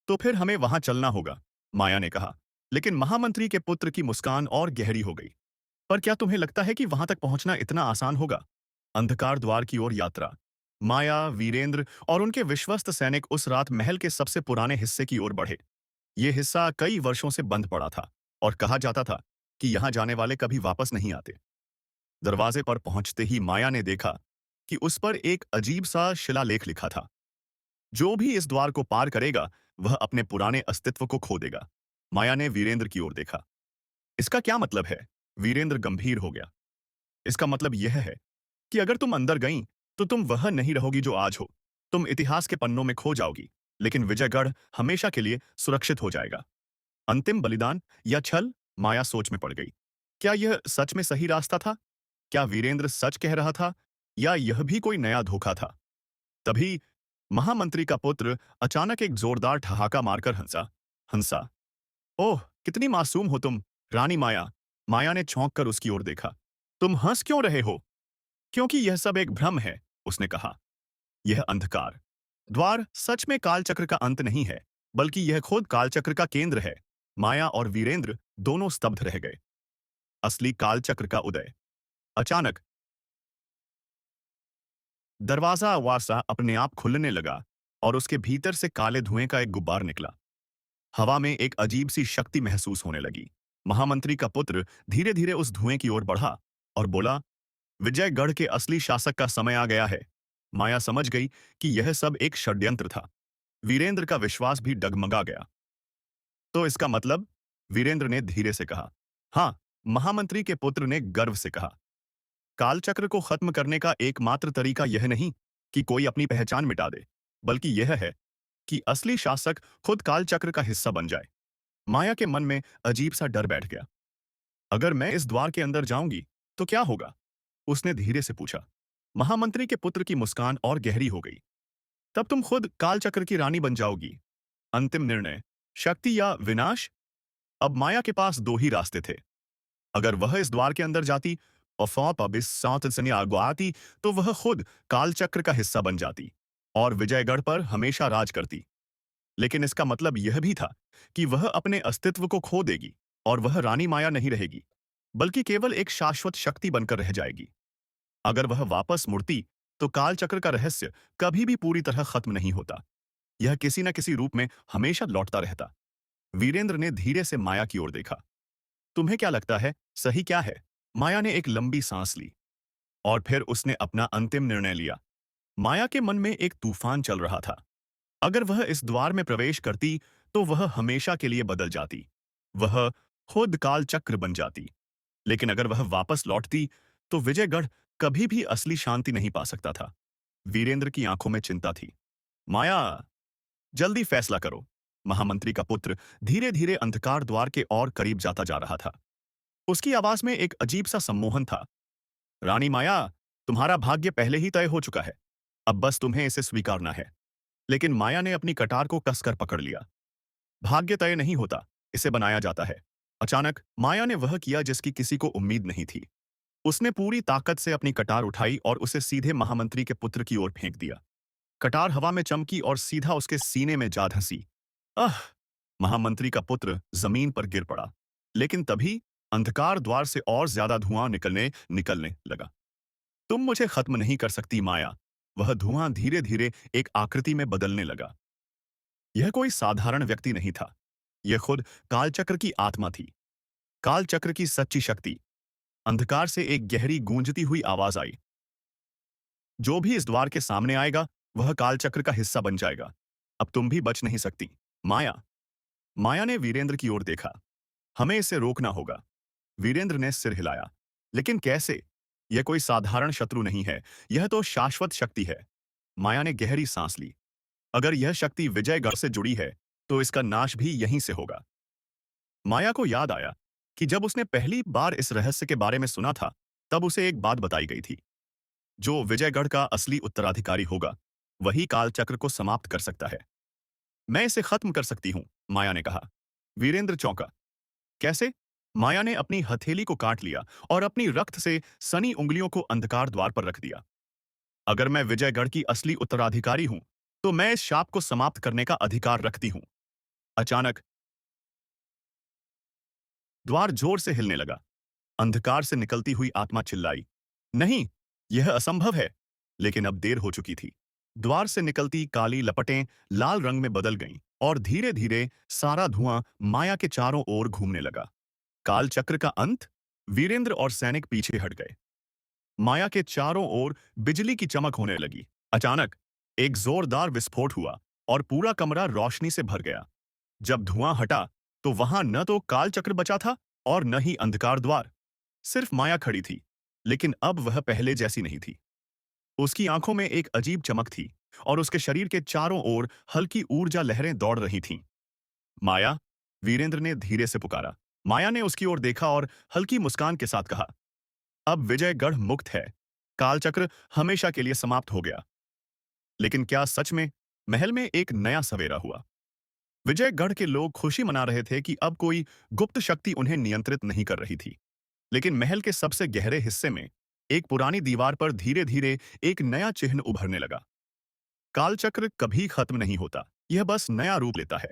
[SPEAKER 1] तो फिर हमें वहां चलना होगा, माया ने कहा। लेकिन महामंत्री के पुत्र की मुस्कान और गहरी हो गई। पर क्या तुम्हें लगता है कि वहां तक पहुंचना इतना आसान होगा? अंधकार द्वार की ओर यात्रा। माया, वीरेंद्र और उनके विश्वस्त सैनिक उस रात महल के सबसे पुराने हिस्से की ओर बढ़े। ये हिस्सा कई वर्षों से बंद पड़ा था और कहा जाता था कि यहां जाने वाले कभी वापस नहीं आते। दरवाजे पर पहुंचते ही माया ने देखा कि उस पर एक अजीब सा शिलालेख लिखा था। जो भी इस द्वार को पार करेगा, वह अपने पुराने अस्तित्व को खो देगा। माया ने वीरेंद्र की ओर देखा। इसका क्या मतलब है? वीरेंद्र गंभीर हो गया। इसका मतलब यह है कि अगर तुम अंदर गई, तो तुम वह नहीं रहोगी जो आज हो। तुम इतिहास के पन्नों में खो जाओगी, लेकिन विजयगढ़ हमेशा के लिए सुरक्षित हो जाएगा। अंतिम बलिदान या छल? माया सोच में पड़ गई। क्या यह सच में सही रास्ता था? क्या वीरेंद्र सच कह रहा था, या यह भी कोई नया धोखा था? तभी महामंत्री का पुत्र अचानक एक जोरदार ठहाका मारकर हंसा। हंसा। ओह, कितनी मासूम हो तुम, रानी माया। माया ने चौंक कर उसकी ओर देखा। तुम हंस क्यों रहे हो? क्योंकि यह सब एक भ्रम है, उसने कहा। यह अंधकार द्वार सच में कालचक्र का अंत नहीं है, बल्कि यह खुद कालचक्र का केंद्र है। माया और वीरेंद्र दोनों स्तब्ध रह गए। असली कालचक्र का उदय। अचानक दरवाजा वासा अपने आप खुलने लगा और उसके भीतर से काले धुएं का एक गुब्बार निकला। हवा में एक अजीब सी शक्ति महसूस होने लगी। महामंत्री का पुत्र धीरे धीरे उस धुएं की ओर बढ़ा और बोला, विजयगढ़ के असली शासक का समय आ गया है। माया समझ गई कि यह सब एक षड्यंत्र था। वीरेंद्र का विश्वास भी डगमगा गया। तो इसका मतलब? वीरेंद्र ने धीरे से कहा। हाँ, महामंत्री के पुत्र ने गर्व से कहा। कालचक्र को खत्म करने का एकमात्र तरीका यह नहीं कि कोई अपनी पहचान मिटा दे, बल्कि यह है कि असली शासक खुद कालचक्र का हिस्सा बन जाए। माया के मन में अजीब सा डर बैठ गया। अगर मैं इस द्वार के अंदर जाऊंगी, तो क्या होगा? उसने धीरे से पूछा। महामंत्री के पुत्र की मुस्कान और गहरी हो गई। तब तुम खुद कालचक्र की रानी बन जाओगी। अंतिम निर्णय, शक्ति या विनाश? अब माया के पास दो ही रास्ते थे। अगर वह इस द्वार के अंदर जाती और फौप अब इस सात सनी आगो आती, तो वह खुद कालचक्र का हिस्सा बन जाती और विजयगढ़ पर हमेशा राज करती। लेकिन इसका मतलब यह भी था कि वह अपने अस्तित्व को खो देगी और वह रानी माया नहीं रहेगी, बल्कि केवल एक शाश्वत शक्ति बनकर रह जाएगी। अगर वह वापस मुड़ती, तो कालचक्र का रहस्य कभी भी पूरी तरह खत्म नहीं होता। यह किसी न किसी रूप में हमेशा लौटता रहता। वीरेंद्र ने धीरे से माया की ओर देखा। तुम्हें क्या लगता है, सही क्या है? माया ने एक लंबी सांस ली और फिर उसने अपना अंतिम निर्णय लिया। माया के मन में एक तूफान चल रहा था। अगर वह इस द्वार में प्रवेश करती, तो वह हमेशा के लिए बदल जाती। वह खुद कालचक्र बन जाती। लेकिन अगर वह वापस लौटती, तो विजयगढ़ कभी भी असली शांति नहीं पा सकता था। वीरेंद्र की आंखों में चिंता थी। माया, जल्दी फैसला करो। महामंत्री का पुत्र धीरे धीरे अंधकार द्वार के और करीब जाता जा रहा था। उसकी आवाज में एक अजीब सा सम्मोहन था। रानी माया, तुम्हारा भाग्य पहले ही तय हो चुका है। अब बस तुम्हें इसे स्वीकारना है। लेकिन माया ने अपनी कटार को कसकर पकड़ लिया। भाग्य तय नहीं होता, इसे बनाया जाता है। अचानक माया ने वह किया जिसकी किसी को उम्मीद नहीं थी। उसने पूरी ताकत से अपनी कटार उठाई और उसे सीधे महामंत्री के पुत्र की ओर फेंक दिया। कटार हवा में चमकी और सीधा उसके सीने में जा धंसी। आह! महामंत्री का पुत्र जमीन पर गिर पड़ा। लेकिन तभी अंधकार द्वार से और ज्यादा धुआं निकलने निकलने लगा। तुम मुझे खत्म नहीं कर सकती माया। वह धुआं धीरे धीरे एक आकृति में बदलने लगा। यह कोई साधारण व्यक्ति नहीं था। यह खुद कालचक्र की आत्मा थी। कालचक्र की सच्ची शक्ति। अंधकार से एक गहरी गूंजती हुई आवाज आई। जो भी इस द्वार के सामने आएगा, वह कालचक्र का हिस्सा बन जाएगा। अब तुम भी बच नहीं सकती माया। माया ने वीरेंद्र की ओर देखा। हमें इसे रोकना होगा। वीरेंद्र ने सिर हिलाया। लेकिन कैसे? यह कोई साधारण शत्रु नहीं है। यह तो शाश्वत शक्ति है। माया ने गहरी सांस ली। अगर यह शक्ति विजयगढ़ से जुड़ी है, तो इसका नाश भी यहीं से होगा। माया को याद आया कि जब उसने पहली बार इस रहस्य के बारे में सुना था, तब उसे एक बात बताई गई थी। जो विजयगढ़ का असली उत्तराधिकारी होगा, वही कालचक्र को समाप्त कर सकता है। मैं इसे खत्म कर सकती हूं, माया ने कहा। वीरेंद्र चौंका। कैसे? माया ने अपनी हथेली को काट लिया और अपनी रक्त से सनी उंगलियों को अंधकार द्वार पर रख दिया। अगर मैं विजयगढ़ की असली उत्तराधिकारी हूं, तो मैं इस शाप को समाप्त करने का अधिकार रखती हूं। अचानक द्वार जोर से हिलने लगा। अंधकार से निकलती हुई आत्मा चिल्लाई, नहीं, यह असंभव है। लेकिन अब देर हो चुकी थी। द्वार से निकलती काली लपटें लाल रंग में बदल गईं और धीरे धीरे सारा धुआं माया के चारों ओर घूमने लगा। काल चक्र का अंत। वीरेंद्र और सैनिक पीछे हट गए। माया के चारों ओर बिजली की चमक होने लगी। अचानक एक जोरदार विस्फोट हुआ और पूरा कमरा रोशनी से भर गया। जब धुआं हटा, तो वहां न तो काल चक्र बचा था और न ही अंधकार द्वार। सिर्फ माया खड़ी थी। लेकिन अब वह पहले जैसी नहीं थी। उसकी आंखों में एक अजीब चमक थी और उसके शरीर के चारों ओर हल्की ऊर्जा लहरें दौड़ रही थीं। माया, वीरेंद्र ने धीरे से पुकारा। माया ने उसकी ओर देखा और हल्की मुस्कान के साथ कहा, अब विजयगढ़ मुक्त है। कालचक्र हमेशा के लिए समाप्त हो गया। लेकिन क्या सच में महल में एक नया सवेरा हुआ? विजयगढ़ के लोग खुशी मना रहे थे कि अब कोई गुप्त शक्ति उन्हें नियंत्रित नहीं कर रही थी। लेकिन महल के सबसे गहरे हिस्से में एक पुरानी दीवार पर धीरे धीरे एक नया चिन्ह उभरने लगा। कालचक्र कभी खत्म नहीं होता, यह बस नया रूप लेता है।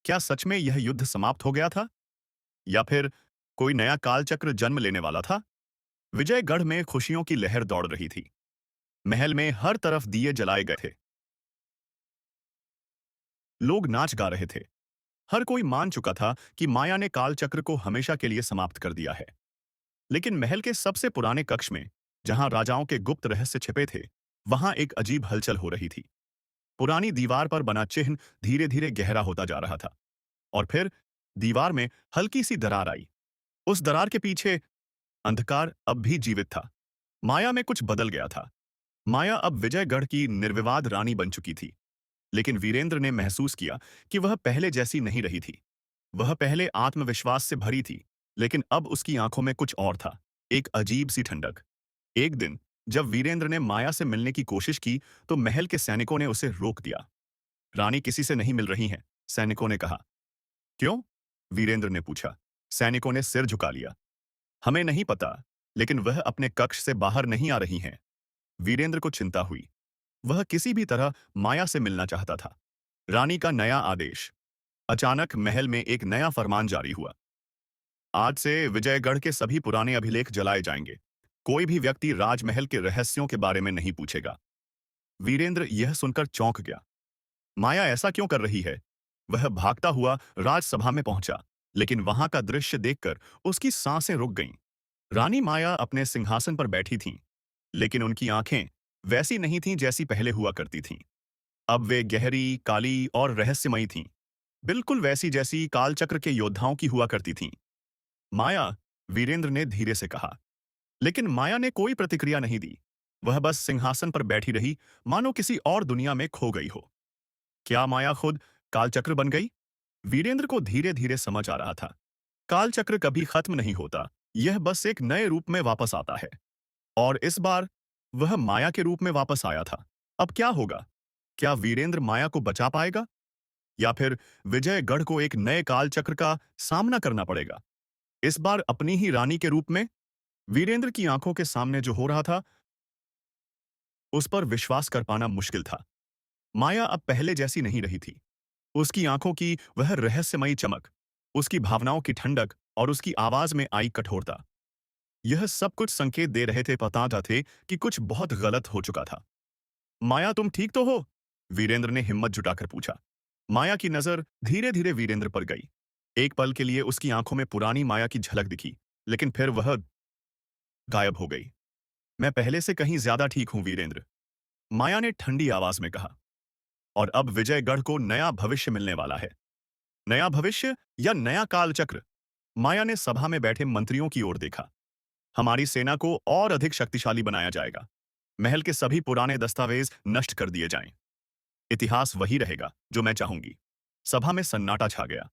[SPEAKER 1] क्या सच में यह युद्ध समाप्त हो गया था, या फिर कोई नया कालचक्र जन्म लेने वाला था? विजयगढ़ में खुशियों की लहर दौड़ रही थी। महल में हर तरफ दिए जलाए गए थे। लोग नाच गा रहे थे। हर कोई मान चुका था कि माया ने कालचक्र को हमेशा के लिए समाप्त कर दिया है। लेकिन महल के सबसे पुराने कक्ष में, जहां राजाओं के गुप्त रहस्य छिपे थे, वहां एक अजीब हलचल हो रही थी। पुरानी दीवार पर बना चिन्ह धीरे धीरे गहरा होता जा रहा था। और फिर दीवार में हल्की सी दरार आई। उस दरार के पीछे अंधकार अब भी जीवित था। माया में कुछ बदल गया था। माया अब विजयगढ़ की निर्विवाद रानी बन चुकी थी। लेकिन वीरेंद्र ने महसूस किया कि वह पहले जैसी नहीं रही थी। वह पहले आत्मविश्वास से भरी थी, लेकिन अब उसकी आंखों में कुछ और था, एक अजीब सी ठंडक। एक दिन जब वीरेंद्र ने माया से मिलने की कोशिश की, तो महल के सैनिकों ने उसे रोक दिया। रानी किसी से नहीं मिल रही हैं, सैनिकों ने कहा। क्यों? वीरेंद्र ने पूछा। सैनिकों ने सिर झुका लिया। हमें नहीं पता, लेकिन वह अपने कक्ष से बाहर नहीं आ रही हैं। वीरेंद्र को चिंता हुई। वह किसी भी तरह माया से मिलना चाहता था। रानी का नया आदेश। अचानक महल में एक नया फरमान जारी हुआ। आज से विजयगढ़ के सभी पुराने अभिलेख जलाए जाएंगे। कोई भी व्यक्ति राजमहल के रहस्यों के बारे में नहीं पूछेगा। वीरेंद्र यह सुनकर चौंक गया। माया ऐसा क्यों कर रही है? वह भागता हुआ राजसभा में पहुंचा, लेकिन वहां का दृश्य देखकर उसकी सांसें रुक गईं। रानी माया अपने सिंहासन पर बैठी थीं, लेकिन उनकी आंखें वैसी नहीं थीं जैसी पहले हुआ करती थीं। अब वे गहरी, काली और रहस्यमयी थीं, बिल्कुल वैसी जैसी कालचक्र के योद्धाओं की हुआ करती थीं। माया, वीरेंद्र ने धीरे से कहा। लेकिन माया ने कोई प्रतिक्रिया नहीं दी। वह बस सिंहासन पर बैठी रही, मानो किसी और दुनिया में खो गई हो। क्या माया खुद कालचक्र बन गई? वीरेंद्र को धीरे धीरे समझ आ रहा था। कालचक्र कभी खत्म नहीं होता, यह बस एक नए रूप में वापस आता है। और इस बार वह माया के रूप में वापस आया था। अब क्या होगा? क्या वीरेंद्र माया को बचा पाएगा या फिर विजयगढ़ को एक नए कालचक्र का सामना करना पड़ेगा? इस बार अपनी ही रानी के रूप में? वीरेंद्र की आंखों के सामने जो हो रहा था, उस पर विश्वास कर पाना मुश्किल था। माया अब पहले जैसी नहीं रही थी। उसकी आंखों की वह रहस्यमयी चमक, उसकी भावनाओं की ठंडक और उसकी आवाज में आई कठोरता, यह सब कुछ संकेत दे रहे थे, बताता थे कि कुछ बहुत गलत हो चुका था। माया, तुम ठीक तो हो? वीरेंद्र ने हिम्मत जुटाकर पूछा। माया की नजर धीरे धीरे वीरेंद्र पर गई। एक पल के लिए उसकी आंखों में पुरानी माया की झलक दिखी, लेकिन फिर वह गायब हो गई। मैं पहले से कहीं ज्यादा ठीक हूं वीरेंद्र, माया ने ठंडी आवाज में कहा। और अब विजयगढ़ को नया भविष्य मिलने वाला है। नया भविष्य या नया कालचक्र? माया ने सभा में बैठे मंत्रियों की ओर देखा। हमारी सेना को और अधिक शक्तिशाली बनाया जाएगा। महल के सभी पुराने दस्तावेज नष्ट कर दिए जाएं। इतिहास वही रहेगा जो मैं चाहूंगी। सभा में सन्नाटा छा गया।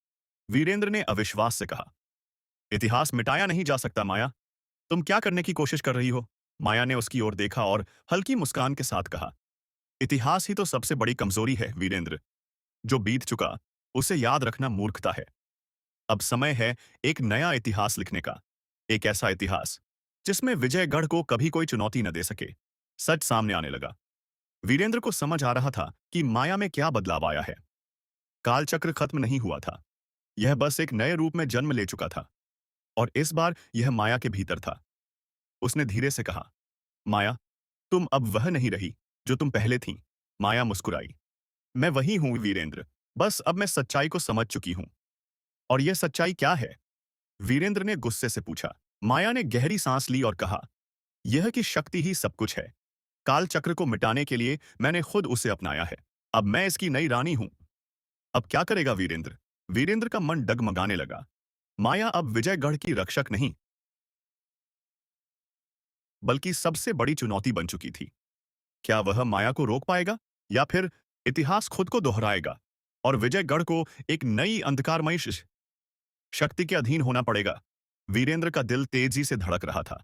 [SPEAKER 1] वीरेंद्र ने अविश्वास से कहा, इतिहास मिटाया नहीं जा सकता माया। तुम क्या करने की कोशिश कर रही हो? माया ने उसकी ओर देखा और हल्की मुस्कान के साथ कहा, इतिहास ही तो सबसे बड़ी कमजोरी है वीरेंद्र। जो बीत चुका, उसे याद रखना मूर्खता है। अब समय है एक नया इतिहास लिखने का। एक ऐसा इतिहास जिसमें विजयगढ़ को कभी कोई चुनौती न दे सके। सच सामने आने लगा। वीरेंद्र को समझ आ रहा था कि माया में क्या बदलाव आया है। कालचक्र खत्म नहीं हुआ था। यह बस एक नए रूप में जन्म ले चुका था। और इस बार यह माया के भीतर था। उसने धीरे से कहा, माया, तुम अब वह नहीं रही जो तुम पहले थी। माया मुस्कुराई। मैं वही हूं वीरेंद्र, बस अब मैं सच्चाई को समझ चुकी हूं। और यह सच्चाई क्या है? वीरेंद्र ने गुस्से से पूछा। माया ने गहरी सांस ली और कहा, यह कि शक्ति ही सब कुछ है। काल चक्र को मिटाने के लिए मैंने खुद उसे अपनाया है। अब मैं इसकी नई रानी हूं। अब क्या करेगा वीरेंद्र? वीरेंद्र का मन डगमगाने लगा। माया अब विजयगढ़ की रक्षक नहीं, बल्कि सबसे बड़ी चुनौती बन चुकी थी। क्या वह माया को रोक पाएगा या फिर इतिहास खुद को दोहराएगा और विजयगढ़ को एक नई अंधकारमयी शक्ति के अधीन होना पड़ेगा? वीरेंद्र का दिल तेजी से धड़क रहा था।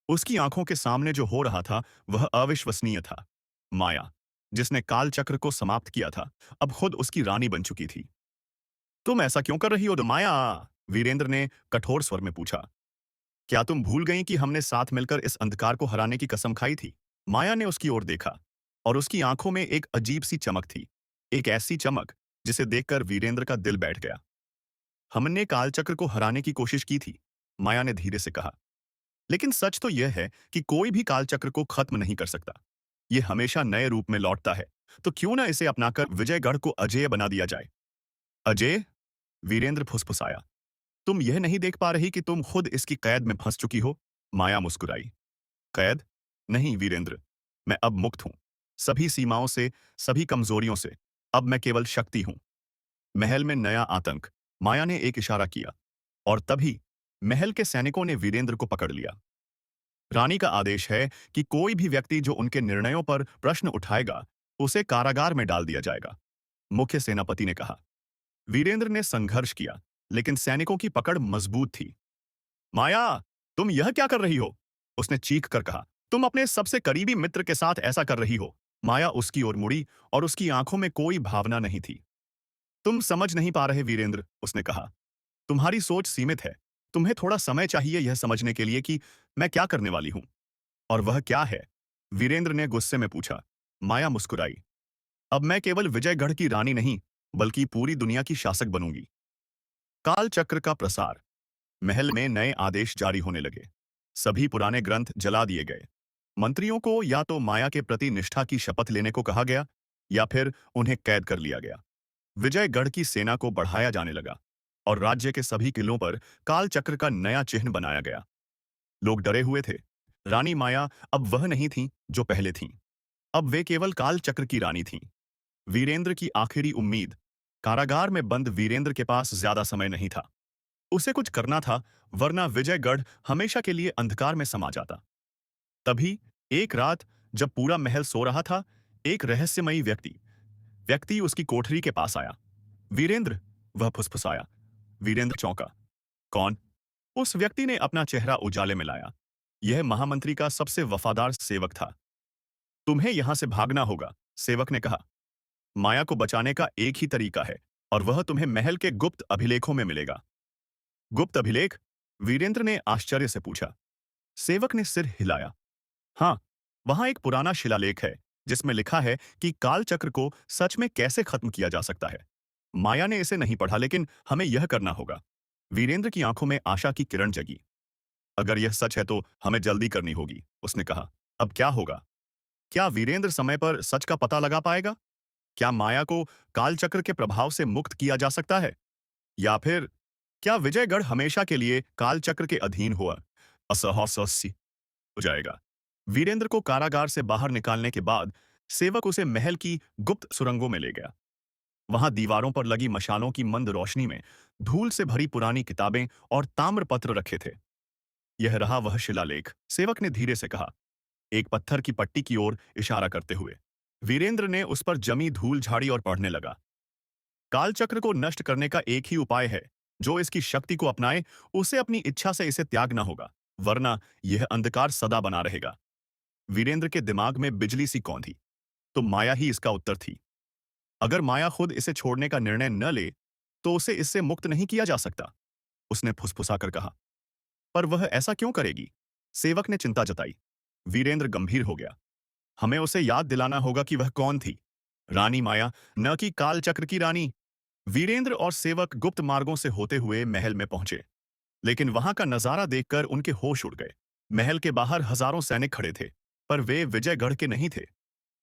[SPEAKER 1] उसकी आंखों के सामने जो हो रहा था वह अविश्वसनीय था। माया, जिसने काल चक्र को समाप्त किया था, अब खुद उसकी रानी बन चुकी थी। तुम ऐसा क्यों कर रही हो माया? वीरेंद्र ने कठोर स्वर में पूछा। क्या तुम भूल गई कि हमने साथ मिलकर इस अंधकार को हराने की कसम खाई थी? माया ने उसकी ओर देखा और उसकी आंखों में एक अजीब सी चमक थी। एक ऐसी चमक जिसे देखकर वीरेंद्र का दिल बैठ गया। हमने कालचक्र को हराने की कोशिश की थी, माया ने धीरे से कहा। लेकिन सच तो यह है कि कोई भी कालचक्र को खत्म नहीं कर सकता। यह हमेशा नए रूप में लौटता है। तो क्यों ना इसे अपनाकर विजयगढ़ को अजेय बना दिया जाए? अजेय? वीरेंद्र फुसफुसाया। तुम यह नहीं देख पा रही कि तुम खुद इसकी कैद में फंस चुकी हो? माया मुस्कुराई। कैद? नहीं वीरेंद्र, मैं अब मुक्त हूं। सभी सीमाओं से, सभी कमजोरियों से। अब मैं केवल शक्ति हूं। महल में नया आतंक। माया ने एक इशारा किया और तभी महल के सैनिकों ने वीरेंद्र को पकड़ लिया। रानी का आदेश है कि कोई भी व्यक्ति जो उनके निर्णयों पर प्रश्न उठाएगा, उसे कारागार में डाल दिया जाएगा, मुख्य सेनापति ने कहा। वीरेंद्र ने संघर्ष किया, लेकिन सैनिकों की पकड़ मजबूत थी। माया, तुम यह क्या कर रही हो? उसने चीख कर कहा। तुम अपने सबसे करीबी मित्र के साथ ऐसा कर रही हो। माया उसकी ओर मुड़ी और उसकी आंखों में कोई भावना नहीं थी। तुम समझ नहीं पा रहे वीरेंद्र, उसने कहा। तुम्हारी सोच सीमित है। तुम्हें थोड़ा समय चाहिए यह समझने के लिए कि मैं क्या करने वाली हूं। और वह क्या है? वीरेंद्र ने गुस्से में पूछा। माया मुस्कुराई। अब मैं केवल विजयगढ़ की रानी नहीं, बल्कि पूरी दुनिया की शासक बनूंगी। काल चक्र का प्रसार। महल में नए आदेश जारी होने लगे। सभी पुराने ग्रंथ जला दिए गए। मंत्रियों को या तो माया के प्रति निष्ठा की शपथ लेने को कहा गया या फिर उन्हें कैद कर लिया गया। विजयगढ़ की सेना को बढ़ाया जाने लगा और राज्य के सभी किलों पर काल चक्र का नया चिन्ह बनाया गया। लोग डरे हुए थे। रानी माया अब वह नहीं थी जो पहले थीं। अब वे केवल काल चक्र की रानी थीं। वीरेंद्र की आखिरी उम्मीद। कारागार में बंद वीरेंद्र के पास ज्यादा समय नहीं था। उसे कुछ करना था, वरना विजयगढ़ हमेशा के लिए अंधकार में समा जाता। तभी एक रात, जब पूरा महल सो रहा था, एक रहस्यमयी व्यक्ति व्यक्ति उसकी कोठरी के पास आया। वीरेंद्र, वह फुसफुसाया। वीरेंद्र चौंका। कौन? उस व्यक्ति ने अपना चेहरा उजाले में लाया। यह महामंत्री का सबसे वफादार सेवक था। तुम्हें यहां से भागना होगा, सेवक ने कहा। माया को बचाने का एक ही तरीका है, और वह तुम्हें महल के गुप्त अभिलेखों में मिलेगा। गुप्त अभिलेख? वीरेंद्र ने आश्चर्य से पूछा। सेवक ने सिर हिलाया। हाँ, वहां एक पुराना शिलालेख है जिसमें लिखा है कि कालचक्र को सच में कैसे खत्म किया जा सकता है। माया ने इसे नहीं पढ़ा, लेकिन हमें यह करना होगा। वीरेंद्र की आंखों में आशा की किरण जगी। अगर यह सच है तो हमें जल्दी करनी होगी, उसने कहा। अब क्या होगा? क्या वीरेंद्र समय पर सच का पता लगा पाएगा? क्या माया को कालचक्र के प्रभाव से मुक्त किया जा सकता है? या फिर क्या विजयगढ़ हमेशा के लिए कालचक्र के अधीन हुआ असहस्य हो जाएगा? वीरेंद्र को कारागार से बाहर निकालने के बाद सेवक उसे महल की गुप्त सुरंगों में ले गया। वहां दीवारों पर लगी मशालों की मंद रोशनी में धूल से भरी पुरानी किताबें और ताम्रपत्र रखे थे। यह रहा वह शिलालेख, सेवक ने धीरे से कहा, एक पत्थर की पट्टी की ओर इशारा करते हुए। वीरेंद्र ने उस पर जमी धूल झाड़ी और पढ़ने लगा। कालचक्र को नष्ट करने का एक ही उपाय है। जो इसकी शक्ति को अपनाए, उसे अपनी इच्छा से इसे त्यागना होगा, वरना यह अंधकार सदा बना रहेगा। वीरेंद्र के दिमाग में बिजली सी कौंधी। तो माया ही इसका उत्तर थी। अगर माया खुद इसे छोड़ने का निर्णय न ले, तो उसे इससे मुक्त नहीं किया जा सकता, उसने फुसफुसाकर कहा। पर वह ऐसा क्यों करेगी? सेवक ने चिंता जताई। वीरेंद्र गंभीर हो गया। हमें उसे याद दिलाना होगा कि वह कौन थी। रानी माया, न कि कालचक्र की रानी। वीरेंद्र और सेवक गुप्त मार्गों से होते हुए महल में पहुंचे, लेकिन वहां का नजारा देखकर उनके होश उड़ गए। महल के बाहर हजारों सैनिक खड़े थे, पर वे विजयगढ़ के नहीं थे।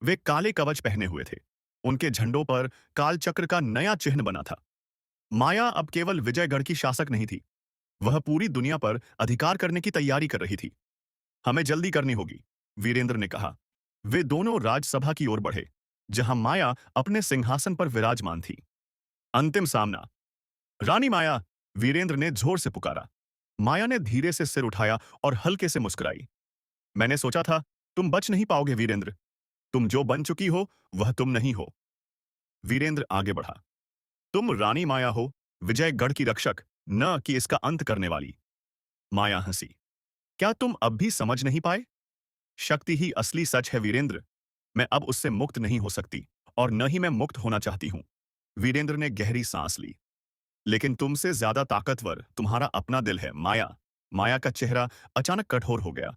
[SPEAKER 1] वे काले कवच पहने हुए थे। उनके झंडों पर कालचक्र का नया चिन्ह बना था। माया अब केवल विजयगढ़ की शासक नहीं थी, वह पूरी दुनिया पर अधिकार करने की तैयारी कर रही थी। हमें जल्दी करनी होगी, वीरेंद्र ने कहा। वे दोनों राजसभा की ओर बढ़े, जहां माया अपने सिंहासन पर विराजमान थी। अंतिम सामना। रानी माया, वीरेंद्र ने जोर से पुकारा। माया ने धीरे से सिर उठाया और हल्के से मुस्कुराई। मैंने सोचा था तुम बच नहीं पाओगे वीरेंद्र। तुम जो बन चुकी हो, वह तुम नहीं हो। वीरेंद्र आगे बढ़ा। तुम रानी माया हो, विजयगढ़ की रक्षक, न कि इसका अंत करने वाली। माया हंसी। क्या तुम अब भी समझ नहीं पाए? शक्ति ही असली सच है वीरेंद्र। मैं अब उससे मुक्त नहीं हो सकती, और न ही मैं मुक्त होना चाहती हूं। वीरेंद्र ने गहरी सांस ली। लेकिन तुमसे ज्यादा ताकतवर तुम्हारा अपना दिल है, माया। माया का चेहरा अचानक कठोर हो गया।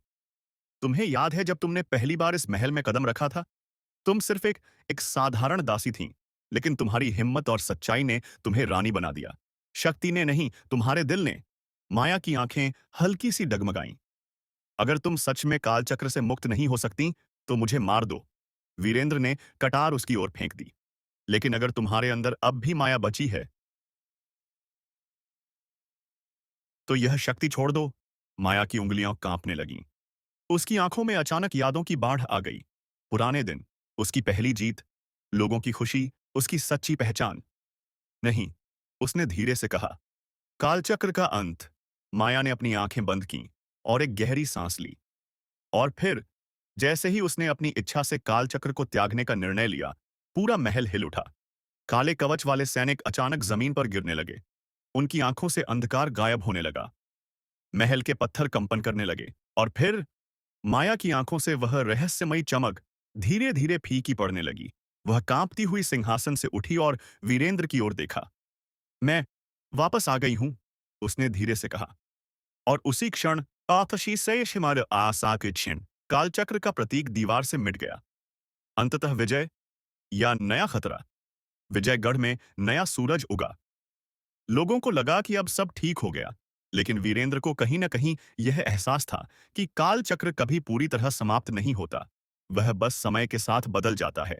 [SPEAKER 1] तुम्हें याद है जब तुमने पहली बार इस महल में कदम रखा था? तुम सिर्फ एक साधारण दासी थीं, लेकिन तुम्हारी हिम्मत और सच्चाई ने तुम्हें रानी बना दिया। शक्ति ने नहीं, तुम्हारे दिल ने। माया की आंखें हल्की सी डगमगाईं। अगर तुम सच में कालचक्र से मुक्त नहीं हो सकती, तो मुझे मार दो। वीरेंद्र ने कटार उसकी ओर फेंक दी। लेकिन अगर तुम्हारे अंदर अब भी माया बची है, तो यह शक्ति छोड़ दो। माया की उंगलियां कांपने लगीं। उसकी आंखों में अचानक यादों की बाढ़ आ गई। पुराने दिन, उसकी पहली जीत, लोगों की खुशी, उसकी सच्ची पहचान। नहीं, उसने धीरे से कहा, कालचक्र का अंत। माया ने अपनी आंखें बंद की और एक गहरी सांस ली। और फिर, जैसे ही उसने अपनी इच्छा से कालचक्र को त्यागने का निर्णय लिया, पूरा महल हिल उठा। काले कवच वाले सैनिक अचानक जमीन पर गिरने लगे। उनकी आंखों से अंधकार गायब होने लगा। महल के पत्थर कंपन करने लगे। और फिर माया की आंखों से वह रहस्यमयी चमक धीरे धीरे फीकी पड़ने लगी। वह कांपती हुई सिंहासन से उठी और वीरेंद्र की ओर देखा। मैं वापस आ गई हूं, उसने धीरे से कहा। और उसी क्षण आतशी से शिमार आशा के क्षण कालचक्र का प्रतीक दीवार से मिट गया। अंततः विजय या नया खतरा। विजयगढ़ में नया सूरज उगा। लोगों को लगा कि अब सब ठीक हो गया, लेकिन वीरेंद्र को कहीं न कहीं यह एहसास था कि कालचक्र कभी पूरी तरह समाप्त नहीं होता। वह बस समय के साथ बदल जाता है,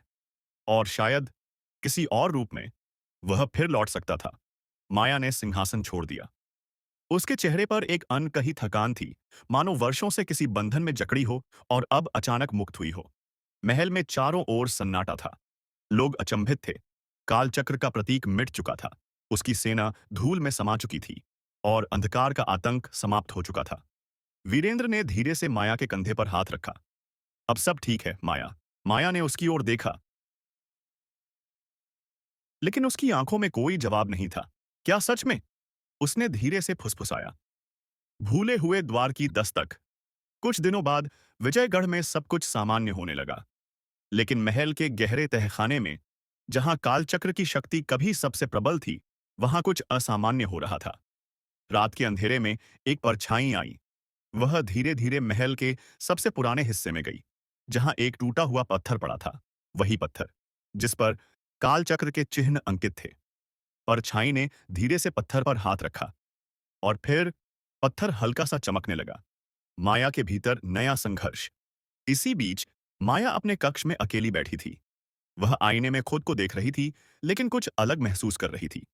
[SPEAKER 1] और शायद किसी और रूप में वह फिर लौट सकता था। माया ने सिंहासन छोड़ दिया। उसके चेहरे पर एक अनकही थकान थी, मानो वर्षों से किसी बंधन में जकड़ी हो और अब अचानक मुक्त हुई हो। महल में चारों ओर सन्नाटा था। लोग अचंभित थे। कालचक्र का प्रतीक मिट चुका था। उसकी सेना धूल में समा चुकी थी, और अंधकार का आतंक समाप्त हो चुका था। वीरेंद्र ने धीरे से माया के कंधे पर हाथ रखा। अब सब ठीक है, माया। माया ने उसकी ओर देखा, लेकिन उसकी आंखों में कोई जवाब नहीं था। क्या सच में? उसने धीरे से फुसफुसाया। भूले हुए द्वार की दस्तक। कुछ दिनों बाद विजयगढ़ में सब कुछ सामान्य होने लगा। लेकिन महल के गहरे तहखाने में, जहां कालचक्र की शक्ति कभी सबसे प्रबल थी, वहां कुछ असामान्य हो रहा था। रात के अंधेरे में एक परछाई आई। वह धीरे धीरे महल के सबसे पुराने हिस्से में गई, जहां एक टूटा हुआ पत्थर पड़ा था। वही पत्थर जिस पर कालचक्र के चिन्ह अंकित थे। परछाई ने धीरे से पत्थर पर हाथ रखा और फिर पत्थर हल्का सा चमकने लगा। माया के भीतर नया संघर्ष। इसी बीच माया अपने कक्ष में अकेली बैठी थी। वह आईने में खुद को देख रही थी, लेकिन कुछ अलग महसूस कर रही थी।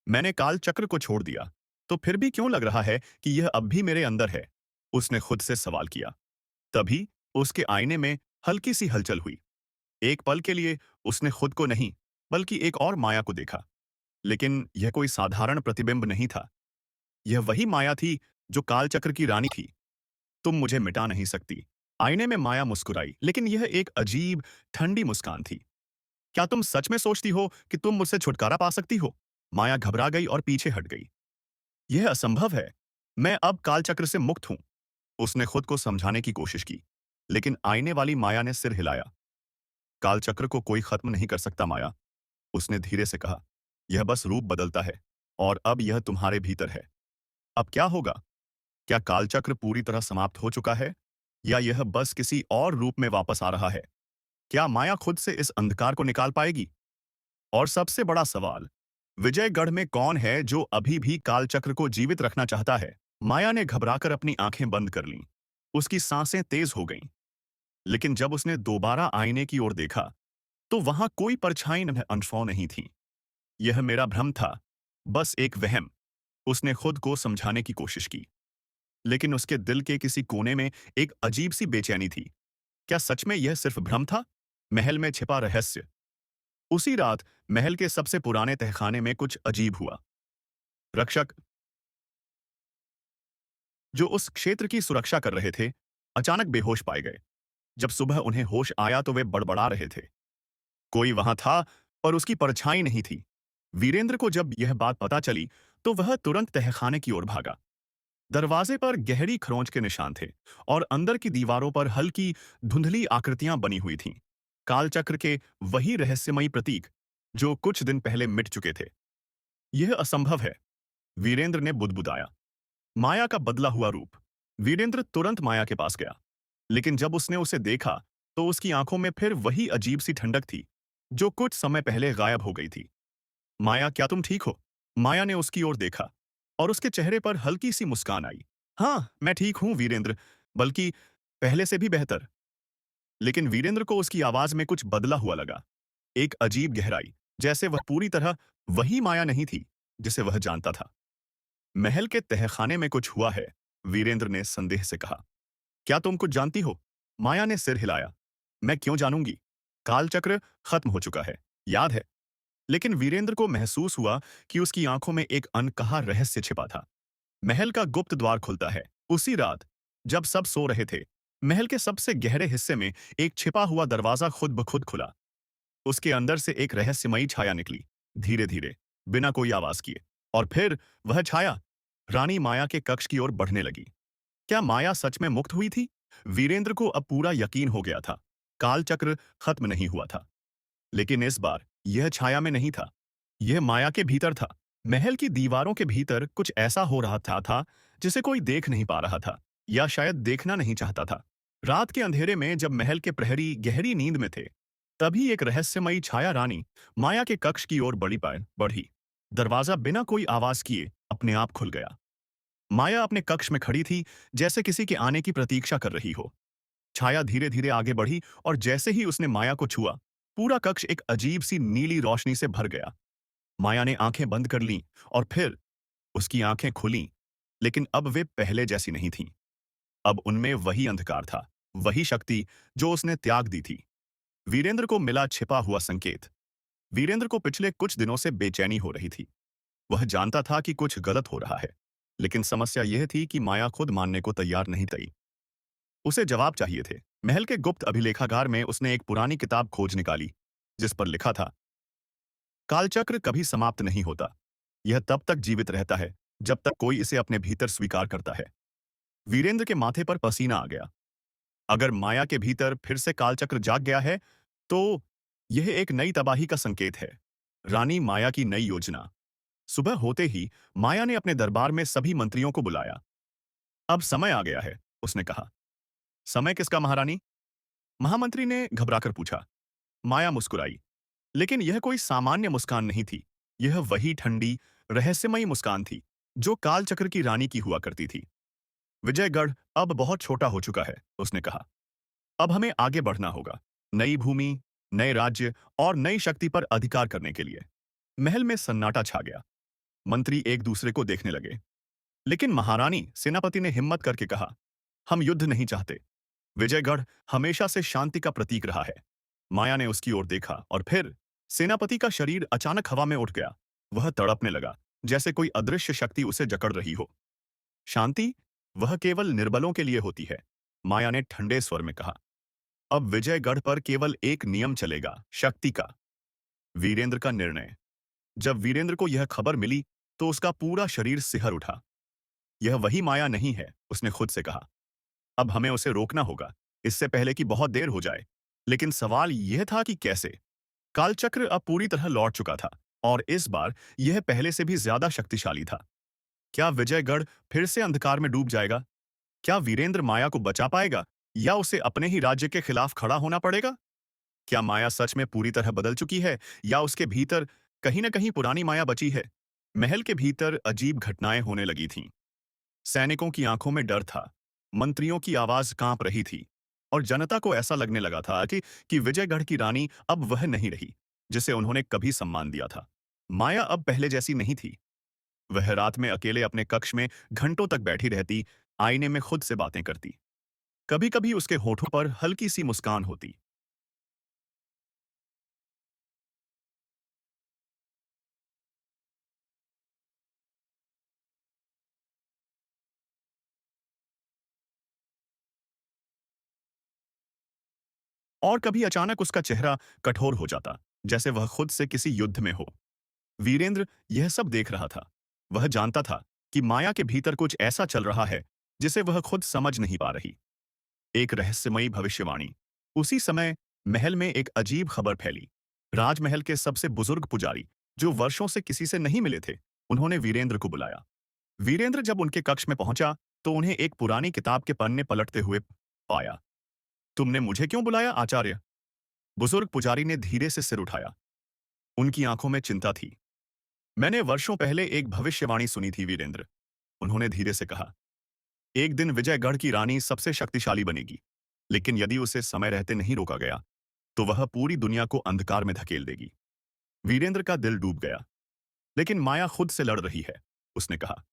[SPEAKER 1] मैंने काल चक्र को छोड़ दिया, तो फिर भी क्यों लग रहा है कि यह अब भी मेरे अंदर है? उसने खुद से सवाल किया। तभी उसके आईने में हल्की सी हलचल हुई। एक पल के लिए उसने खुद को नहीं, बल्कि एक और माया को देखा। लेकिन यह कोई साधारण प्रतिबिंब नहीं था। यह वही माया थी जो कालचक्र की रानी थी। तुम मुझे मिटा नहीं सकती। आईने में माया मुस्कुराई, लेकिन यह एक अजीब, ठंडी मुस्कान थी। क्या तुम सच में सोचती हो कि तुम मुझसे छुटकारा पा सकती हो? माया घबरा गई और पीछे हट गई। यह असंभव है। मैं अब कालचक्र से मुक्त हूं। उसने खुद को समझाने की कोशिश की, लेकिन आईने वाली माया ने सिर हिलाया। कालचक्र को कोई खत्म नहीं कर सकता माया, उसने धीरे से कहा। यह बस रूप बदलता है, और अब यह तुम्हारे भीतर है। अब क्या होगा? क्या कालचक्र पूरी तरह समाप्त हो चुका है, या यह बस किसी और रूप में वापस आ रहा है? क्या माया खुद से इस अंधकार को निकाल पाएगी? और सबसे बड़ा सवाल, विजयगढ़ में कौन है जो अभी भी कालचक्र को जीवित रखना चाहता है? माया ने घबराकर अपनी आंखें बंद कर लीं। उसकी सांसें तेज हो गईं। लेकिन जब उसने दोबारा आईने की ओर देखा, तो वहां कोई परछाई अनफौ नहीं थी। यह मेरा भ्रम था, बस एक वहम। उसने खुद को समझाने की कोशिश की, लेकिन उसके दिल के किसी कोने में एक अजीब सी बेचैनी थी। क्या सच में यह सिर्फ भ्रम था? महल में छिपा रहस्य। उसी रात महल के सबसे पुराने तहखाने में कुछ अजीब हुआ। रक्षक, जो उस क्षेत्र की सुरक्षा कर रहे थे, अचानक बेहोश पाए गए। जब सुबह उन्हें होश आया तो वे बड़बड़ा रहे थे। कोई वहां था, पर उसकी परछाई नहीं थी। वीरेंद्र को जब यह बात पता चली, तो वह तुरंत तहखाने की ओर भागा। दरवाजे पर गहरी खरोंच के निशान थे, और अंदर की दीवारों पर हल्की, धुंधली आकृतियां बनी हुई थीं। कालचक्र के वही रहस्यमयी प्रतीक, जो कुछ दिन पहले मिट चुके थे। यह असंभव है, वीरेंद्र ने बुदबुदाया। माया का बदला हुआ रूप। वीरेंद्र तुरंत माया के पास गया, लेकिन जब उसने उसे देखा, तो उसकी आंखों में फिर वही अजीब सी ठंडक थी, जो कुछ समय पहले गायब हो गई थी। माया, क्या तुम ठीक हो? माया ने उसकी ओर देखा, और उसके चेहरे पर हल्की सी मुस्कान आई। हाँ, मैं ठीक हूं वीरेंद्र, बल्कि पहले से भी बेहतर। लेकिन वीरेंद्र को उसकी आवाज में कुछ बदला हुआ लगा। एक अजीब गहराई, जैसे वह पूरी तरह वही माया नहीं थी जिसे वह जानता था। महल के तहखाने में कुछ हुआ है, वीरेंद्र ने संदेह से कहा। क्या तुम कुछ जानती हो? माया ने सिर हिलाया। मैं क्यों जानूंगी? कालचक्र खत्म हो चुका है, याद है। लेकिन वीरेंद्र को महसूस हुआ कि उसकी आंखों में एक अनकहा रहस्य छिपा था। महल का गुप्त द्वार खुलता है। उसी रात, जब सब सो रहे थे, महल के सबसे गहरे हिस्से में एक छिपा हुआ दरवाजा खुद ब खुद खुला। उसके अंदर से एक रहस्यमयी छाया निकली, धीरे धीरे, बिना कोई आवाज किए। और फिर वह छाया रानी माया के कक्ष की ओर बढ़ने लगी। क्या माया सच में मुक्त हुई थी? वीरेंद्र को अब पूरा यकीन हो गया था। कालचक्र खत्म नहीं हुआ था। लेकिन इस बार यह छाया में नहीं था, यह माया के भीतर था। महल की दीवारों के भीतर कुछ ऐसा हो रहा था जिसे कोई देख नहीं पा रहा था, या शायद देखना नहीं चाहता था। रात के अंधेरे में जब महल के प्रहरी गहरी नींद में थे, तभी एक रहस्यमयी छाया रानी माया के कक्ष की ओर बढ़ी। दरवाजा बिना कोई आवाज किए अपने आप खुल गया। माया अपने कक्ष में खड़ी थी, जैसे किसी के आने की प्रतीक्षा कर रही हो। छाया धीरे धीरे आगे बढ़ी, और जैसे ही उसने माया को छुआ, पूरा कक्ष एक अजीब सी नीली रोशनी से भर गया। माया ने आंखें बंद कर लीं, और फिर उसकी आंखें खुलीं, लेकिन अब वे पहले जैसी नहीं थीं। अब उनमें वही अंधकार था, वही शक्ति जो उसने त्याग दी थी। वीरेंद्र को मिला छिपा हुआ संकेत। वीरेंद्र को पिछले कुछ दिनों से बेचैनी हो रही थी। वह जानता था कि कुछ गलत हो रहा है, लेकिन समस्या यह थी कि माया खुद मानने को तैयार नहीं थी। उसे जवाब चाहिए थे। महल के गुप्त अभिलेखागार में उसने एक पुरानी किताब खोज निकाली, जिस पर लिखा था, कालचक्र कभी समाप्त नहीं होता। यह तब तक जीवित रहता है जब तक कोई इसे अपने भीतर स्वीकार करता है। वीरेंद्र के माथे पर पसीना आ गया। अगर माया के भीतर फिर से कालचक्र जाग गया है, तो यह एक नई तबाही का संकेत है। रानी माया की नई योजना। सुबह होते ही माया ने अपने दरबार में सभी मंत्रियों को बुलाया। अब समय आ गया है, उसने कहा। समय किसका महारानी? महामंत्री ने घबराकर पूछा। माया मुस्कुराई, लेकिन यह कोई सामान्य मुस्कान नहीं थी। यह वही ठंडी, रहस्यमयी मुस्कान थी जो कालचक्र की रानी की हुआ करती थी। विजयगढ़ अब बहुत छोटा हो चुका है, उसने कहा। अब हमें आगे बढ़ना होगा, नई भूमि, नए राज्य और नई शक्ति पर अधिकार करने के लिए। महल में सन्नाटा छा गया। मंत्री एक दूसरे को देखने लगे। लेकिन महारानी, सेनापति ने हिम्मत करके कहा, हम युद्ध नहीं चाहते। विजयगढ़ हमेशा से शांति का प्रतीक रहा है। माया ने उसकी ओर देखा और फिर सेनापति का शरीर अचानक हवा में उठ गया। वह तड़पने लगा, जैसे कोई अदृश्य शक्ति उसे जकड़ रही हो। शांति, वह केवल निर्बलों के लिए होती है, माया ने ठंडे स्वर में कहा। अब विजयगढ़ पर केवल एक नियम चलेगा, शक्ति का। वीरेंद्र का निर्णय। जब वीरेंद्र को यह खबर मिली, तो उसका पूरा शरीर सिहर उठा। यह वही माया नहीं है, उसने खुद से कहा। अब हमें उसे रोकना होगा, इससे पहले कि बहुत देर हो जाए। लेकिन सवाल यह था कि कैसे? कालचक्र अब पूरी तरह लौट चुका था, और इस बार यह पहले से भी ज्यादा शक्तिशाली था। क्या विजयगढ़ फिर से अंधकार में डूब जाएगा? क्या वीरेंद्र माया को बचा पाएगा, या उसे अपने ही राज्य के खिलाफ खड़ा होना पड़ेगा? क्या माया सच में पूरी तरह बदल चुकी है, या उसके भीतर कहीं न कहीं पुरानी माया बची है? महल के भीतर अजीब घटनाएं होने लगी थीं। सैनिकों की आंखों में डर था, मंत्रियों की आवाज कांप रही थी, और जनता को ऐसा लगने लगा था कि विजयगढ़ की रानी अब वह नहीं रही, जिसे उन्होंने कभी सम्मान दिया था। माया अब पहले जैसी नहीं थी। वह रात में अकेले अपने कक्ष में घंटों तक बैठी रहती, आईने में खुद से बातें करती। कभी-कभी उसके होठों पर हल्की सी मुस्कान होती। और कभी अचानक उसका चेहरा कठोर हो जाता, जैसे वह खुद से किसी युद्ध में हो। वीरेंद्र यह सब देख रहा था। वह जानता था कि माया के भीतर कुछ ऐसा चल रहा है जिसे वह खुद समझ नहीं पा रही। एक रहस्यमयी भविष्यवाणी। उसी समय महल में एक अजीब खबर फैली। राजमहल के सबसे बुजुर्ग पुजारी, जो वर्षों से किसी से नहीं मिले थे, उन्होंने वीरेंद्र को बुलाया। वीरेंद्र जब उनके कक्ष में पहुंचा, तो उन्हें एक पुरानी किताब के पन्ने पलटते हुए पाया। तुमने मुझे क्यों बुलाया, आचार्य? बुजुर्ग पुजारी ने धीरे से सिर उठाया। उनकी आंखों में चिंता थी। मैंने वर्षों पहले एक भविष्यवाणी सुनी थी, वीरेंद्र, उन्होंने धीरे से कहा। एक दिन विजयगढ़ की रानी सबसे शक्तिशाली बनेगी, लेकिन यदि उसे समय रहते नहीं रोका गया, तो वह पूरी दुनिया को अंधकार में धकेल देगी। वीरेंद्र का दिल डूब गया। लेकिन माया खुद से लड़ रही है, उसने कहा।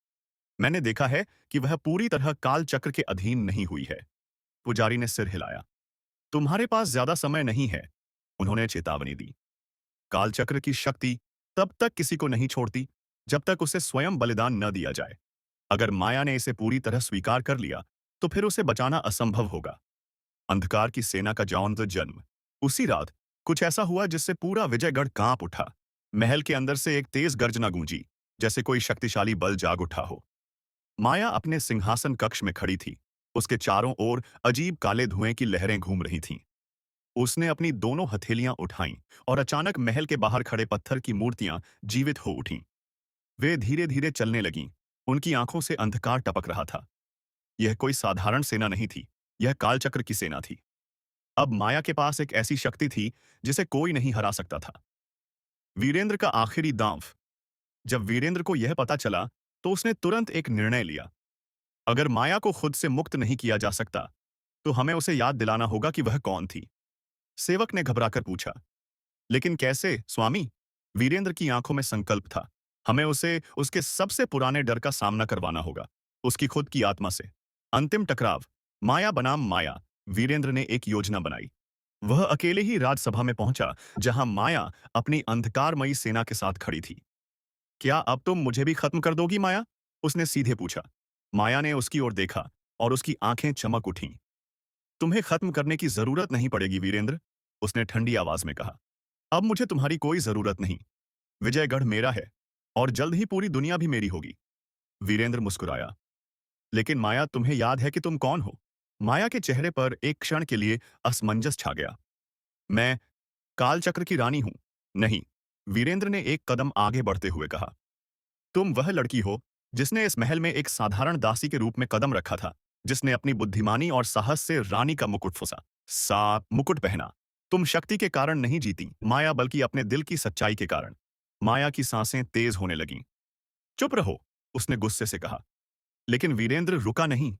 [SPEAKER 1] मैंने देखा है कि वह पूरी तरह काल चक्र के अधीन नहीं हुई है। पुजारी ने सिर हिलाया। तुम्हारे पास ज्यादा समय नहीं है, उन्होंने चेतावनी दी। कालचक्र की शक्ति तब तक किसी को नहीं छोड़ती, जब तक उसे स्वयं बलिदान न दिया जाए। अगर माया ने इसे पूरी तरह स्वीकार कर लिया, तो फिर उसे बचाना असंभव होगा। अंधकार की सेना का जौन जन्म। उसी रात कुछ ऐसा हुआ जिससे पूरा विजयगढ़ कांप उठा। महल के अंदर से एक तेज गर्जना गूंजी, जैसे कोई शक्तिशाली बल जाग उठा हो। माया अपने सिंहासन कक्ष में खड़ी थी। उसके चारों ओर अजीब काले धुएं की लहरें घूम रही थीं। उसने अपनी दोनों हथेलियां उठाईं, और अचानक महल के बाहर खड़े पत्थर की मूर्तियां जीवित हो उठीं। वे धीरे धीरे चलने लगीं। उनकी आंखों से अंधकार टपक रहा था। यह कोई साधारण सेना नहीं थी, यह कालचक्र की सेना थी। अब माया के पास एक ऐसी शक्ति थी जिसे कोई नहीं हरा सकता था। वीरेंद्र का आखिरी दांव। जब वीरेंद्र को यह पता चला, तो उसने तुरंत एक निर्णय लिया। अगर माया को खुद से मुक्त नहीं किया जा सकता, तो हमें उसे याद दिलाना होगा कि वह कौन थी। सेवक ने घबराकर पूछा। लेकिन कैसे, स्वामी? वीरेंद्र की आंखों में संकल्प था। हमें उसे उसके सबसे पुराने डर का सामना करवाना होगा, उसकी खुद की आत्मा से। अंतिम टकराव। माया बनाम माया। वीरेंद्र ने एक योजना बनाई। वह अकेले ही राजसभा में पहुंचा, जहां माया अपनी अंधकारमयी सेना के साथ खड़ी थी। क्या अब तुम मुझे भी खत्म कर दोगी, माया? उसने सीधे पूछा। माया ने उसकी ओर देखा, और उसकी आंखें चमक उठीं। तुम्हें खत्म करने की जरूरत नहीं पड़ेगी, वीरेंद्र, उसने ठंडी आवाज में कहा। अब मुझे तुम्हारी कोई जरूरत नहीं। विजयगढ़ मेरा है, और जल्द ही पूरी दुनिया भी मेरी होगी। वीरेंद्र मुस्कुराया। लेकिन माया, तुम्हें याद है कि तुम कौन हो? माया के चेहरे पर एक क्षण के लिए असमंजस छा गया। मैं कालचक्र की रानी हूं। नहीं, वीरेंद्र ने एक कदम आगे बढ़ते हुए कहा। तुम वह लड़की हो जिसने इस महल में एक साधारण दासी के रूप में कदम रखा था, जिसने अपनी बुद्धिमानी और साहस से रानी का मुकुट फुसा सा मुकुट पहना। तुम शक्ति के कारण नहीं जीती माया, बल्कि अपने दिल की सच्चाई के कारण। माया की सांसें तेज होने लगीं। चुप रहो, उसने गुस्से से कहा। लेकिन वीरेंद्र रुका नहीं।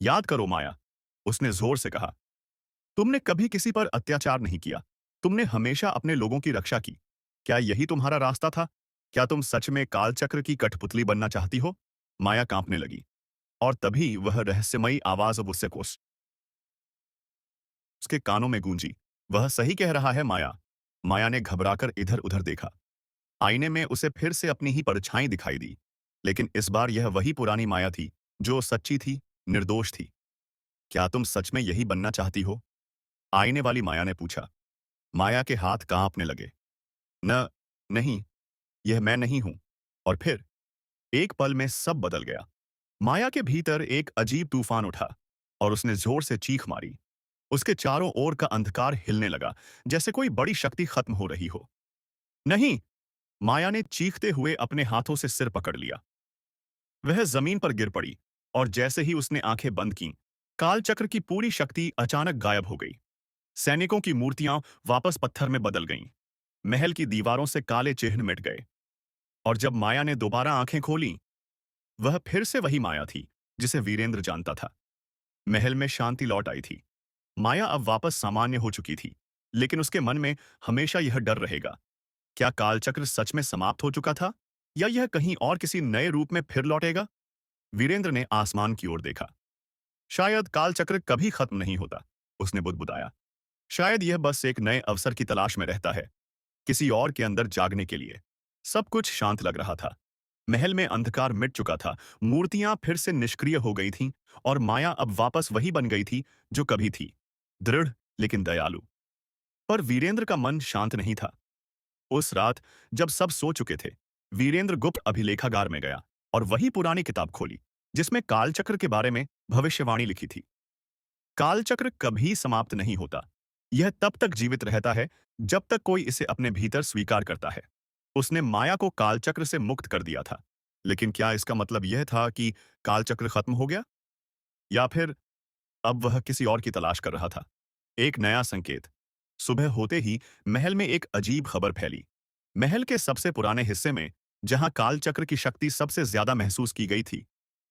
[SPEAKER 1] याद करो माया, उसने जोर से कहा। तुमने कभी किसी पर अत्याचार नहीं किया। तुमने हमेशा अपने लोगों की रक्षा की। क्या यही तुम्हारा रास्ता था? क्या तुम सच में कालचक्र की कठपुतली बनना चाहती हो? माया कांपने लगी, और तभी वह रहस्यमयी आवाज अब उससे कोस उसके कानों में गूंजी। वह सही कह रहा है माया। माया ने घबराकर इधर-उधर देखा। आईने में उसे फिर से अपनी ही परछाई दिखाई दी। लेकिन इस बार यह वही पुरानी माया थी, जो सच्ची थी, निर्दोष थी। क्या तुम सच में यही बनना चाहती हो? आईने वाली माया ने पूछा। माया के हाथ कांपने लगे। न, नहीं, यह मैं नहीं हूं। और फिर एक पल में सब बदल गया। माया के भीतर एक अजीब तूफान उठा, और उसने जोर से चीख मारी। उसके चारों ओर का अंधकार हिलने लगा, जैसे कोई बड़ी शक्ति खत्म हो रही हो। नहीं! माया ने चीखते हुए अपने हाथों से सिर पकड़ लिया। वह जमीन पर गिर पड़ी, और जैसे ही उसने आंखें बंद कीं, कालचक्र की पूरी शक्ति अचानक गायब हो गई। सैनिकों की मूर्तियां वापस पत्थर में बदल गईं। महल की दीवारों से काले चिन्ह मिट गए। और जब माया ने दोबारा आंखें खोलीं, वह फिर से वही माया थी, जिसे वीरेंद्र जानता था। महल में शांति लौट आई थी। माया अब वापस सामान्य हो चुकी थी, लेकिन उसके मन में हमेशा यह डर रहेगा। क्या कालचक्र सच में समाप्त हो चुका था, या यह कहीं और किसी नए रूप में फिर लौटेगा? वीरेंद्र ने आसमान की ओर देखा। शायद कालचक्र कभी खत्म नहीं होता, उसने बुदबुदाया। शायद यह बस एक नए अवसर की तलाश में रहता है, किसी और के अंदर जागने के लिए। सब कुछ शांत लग रहा था। महल में अंधकार मिट चुका था, मूर्तियां फिर से निष्क्रिय हो गई थीं, और माया अब वापस वही बन गई थी जो कभी थी, दृढ़ लेकिन दयालु। पर वीरेंद्र का मन शांत नहीं था। उस रात, जब सब सो चुके थे, वीरेंद्र गुप्त अभिलेखागार में गया और वही पुरानी किताब खोली, जिसमें कालचक्र के बारे में भविष्यवाणी लिखी थी। कालचक्र कभी समाप्त नहीं होता। यह तब तक जीवित रहता है जब तक कोई इसे अपने भीतर स्वीकार करता है। उसने माया को कालचक्र से मुक्त कर दिया था। लेकिन क्या इसका मतलब यह था कि कालचक्र खत्म हो गया? या फिर अब वह किसी और की तलाश कर रहा था? एक नया संकेत। सुबह होते ही महल में एक अजीब खबर फैली। महल के सबसे पुराने हिस्से में, जहां कालचक्र की शक्ति सबसे ज्यादा महसूस की गई थी,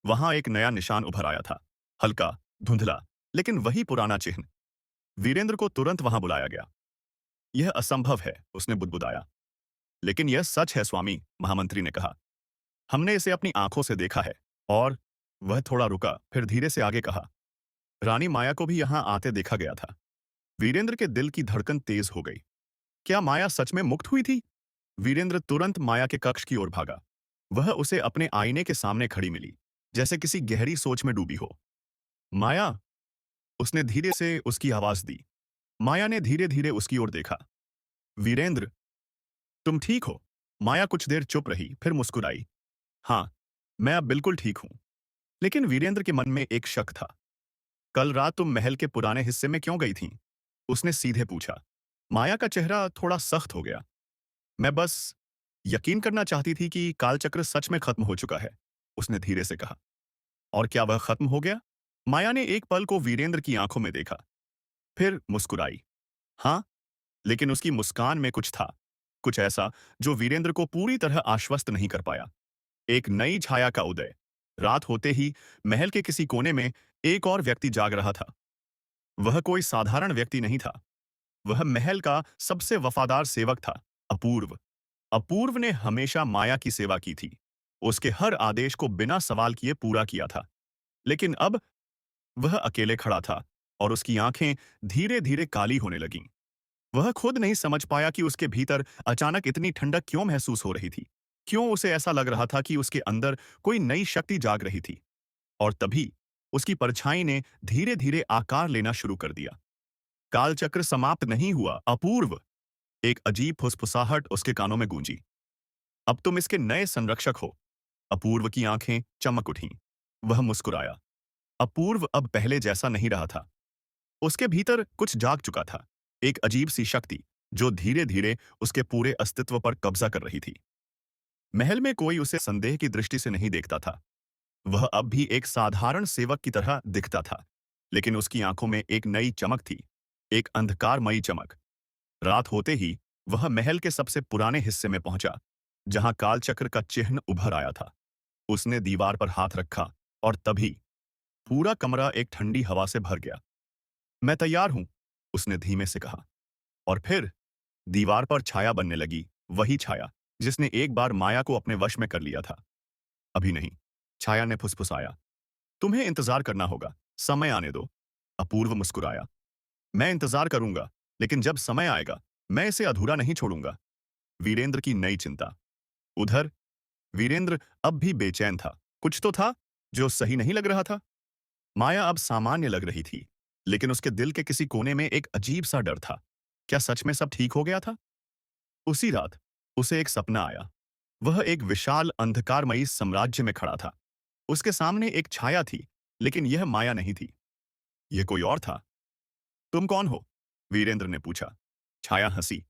[SPEAKER 1] वहां एक नया निशान उभर आया था। हल्का, धुंधला, लेकिन वही पुराना चिन्ह। वीरेंद्र को तुरंत वहां बुलाया गया। यह असंभव है, उसने बुदबुदाया। लेकिन यह सच है स्वामी, महामंत्री ने कहा। हमने इसे अपनी आंखों से देखा है। और वह थोड़ा रुका, फिर धीरे से आगे कहा। रानी माया को भी यहां आते देखा गया था। वीरेंद्र के दिल की धड़कन तेज हो गई। क्या माया सच में मुक्त हुई थी? वीरेंद्र तुरंत माया के कक्ष की ओर भागा। वह उसे अपने आईने के सामने खड़ी मिली, जैसे किसी गहरी सोच में डूबी हो। माया, उसने धीरे से उसकी आवाज दी। माया ने धीरे धीरे उसकी ओर देखा। वीरेंद्र, तुम ठीक हो? माया कुछ देर चुप रही, फिर मुस्कुराई। हाँ, मैं अब बिल्कुल ठीक हूं। लेकिन वीरेंद्र के मन में एक शक था। कल रात तुम महल के पुराने हिस्से में क्यों गई थीं? उसने सीधे पूछा। माया का चेहरा थोड़ा सख्त हो गया। मैं बस यकीन करना चाहती थी कि कालचक्र सच में खत्म हो चुका है, उसने धीरे से कहा। और क्या वह खत्म हो गया? माया ने एक पल को वीरेंद्र की आंखों में देखा, फिर मुस्कुराई। हाँ, लेकिन उसकी मुस्कान में कुछ था, कुछ ऐसा जो वीरेंद्र को पूरी तरह आश्वस्त नहीं कर पाया। एक नई छाया का उदय। रात होते ही महल के किसी कोने में एक और व्यक्ति जाग रहा था। वह कोई साधारण व्यक्ति नहीं था। वह महल का सबसे वफादार सेवक था, अपूर्व। अपूर्व ने हमेशा माया की सेवा की थी। उसके हर आदेश को बिना सवाल किए पूरा किया था। लेकिन अब वह अकेले खड़ा था, और उसकी आंखें धीरे-धीरे काली होने लगीं। वह खुद नहीं समझ पाया कि उसके भीतर अचानक इतनी ठंडक क्यों महसूस हो रही थी। क्यों उसे ऐसा लग रहा था कि उसके अंदर कोई नई शक्ति जाग रही थी। और तभी उसकी परछाई ने धीरे-धीरे आकार लेना शुरू कर दिया। कालचक्र समाप्त नहीं हुआ, अपूर्व। एक अजीब फुसफुसाहट उसके कानों में गूंजी। अब तुम इसके नए संरक्षक हो। अपूर्व की आंखें चमक उठीं। वह मुस्कुराया। अपूर्व अब पहले जैसा नहीं रहा था। उसके भीतर कुछ जाग चुका था, एक अजीब सी शक्ति जो धीरे धीरे उसके पूरे अस्तित्व पर कब्जा कर रही थी। महल में कोई उसे संदेह की दृष्टि से नहीं देखता था। वह अब भी एक साधारण सेवक की तरह दिखता था, लेकिन उसकी आंखों में एक नई चमक थी, एक अंधकारमयी चमक। रात होते ही वह महल के सबसे पुराने हिस्से में पहुंचा, जहां कालचक्र का चिन्ह उभर आया था। उसने दीवार पर हाथ रखा और तभी पूरा कमरा एक ठंडी हवा से भर गया। मैं तैयार हूं, उसने धीमे से कहा। और फिर दीवार पर छाया बनने लगी, वही छाया जिसने एक बार माया को अपने वश में कर लिया था। अभी नहीं, छाया ने फुसफुसाया। तुम्हें इंतजार करना होगा, समय आने दो। अपूर्व मुस्कुराया। मैं इंतजार करूंगा, लेकिन जब समय आएगा, मैं इसे अधूरा नहीं छोड़ूंगा। वीरेंद्र की नई चिंता। उधर वीरेंद्र अब भी बेचैन था। कुछ तो था जो सही नहीं लग रहा था। माया अब सामान्य लग रही थी, लेकिन उसके दिल के किसी कोने में एक अजीब सा डर था। क्या सच में सब ठीक हो गया था? उसी रात उसे एक सपना आया। वह एक विशाल अंधकारमयी साम्राज्य में खड़ा था। उसके सामने एक छाया थी, लेकिन यह माया नहीं थी। यह कोई और था। तुम कौन हो? वीरेंद्र ने पूछा। छाया हंसी।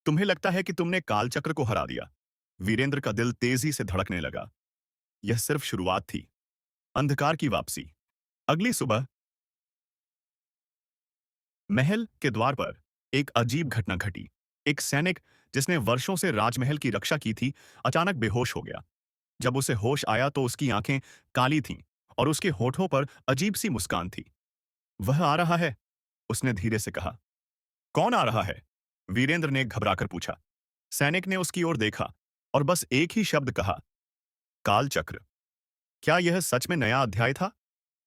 [SPEAKER 1] तुम्हें लगता है कि तुमने कालचक्र को हरा दिया? वीरेंद्र का दिल तेजी से धड़कने लगा। यह सिर्फ शुरुआत थी। अंधकार की वापसी। अगली सुबह महल के द्वार पर एक अजीब घटना घटी। एक सैनिक जिसने वर्षों से राजमहल की रक्षा की थी, अचानक बेहोश हो गया। जब उसे होश आया तो उसकी आंखें काली थीं और उसके होठों पर अजीब सी मुस्कान थी। वह आ रहा है, उसने धीरे से कहा। कौन आ रहा है? वीरेंद्र ने घबराकर पूछा। सैनिक ने उसकी ओर देखा और बस एक ही शब्द कहा, कालचक्र। क्या यह सच में नया अध्याय था?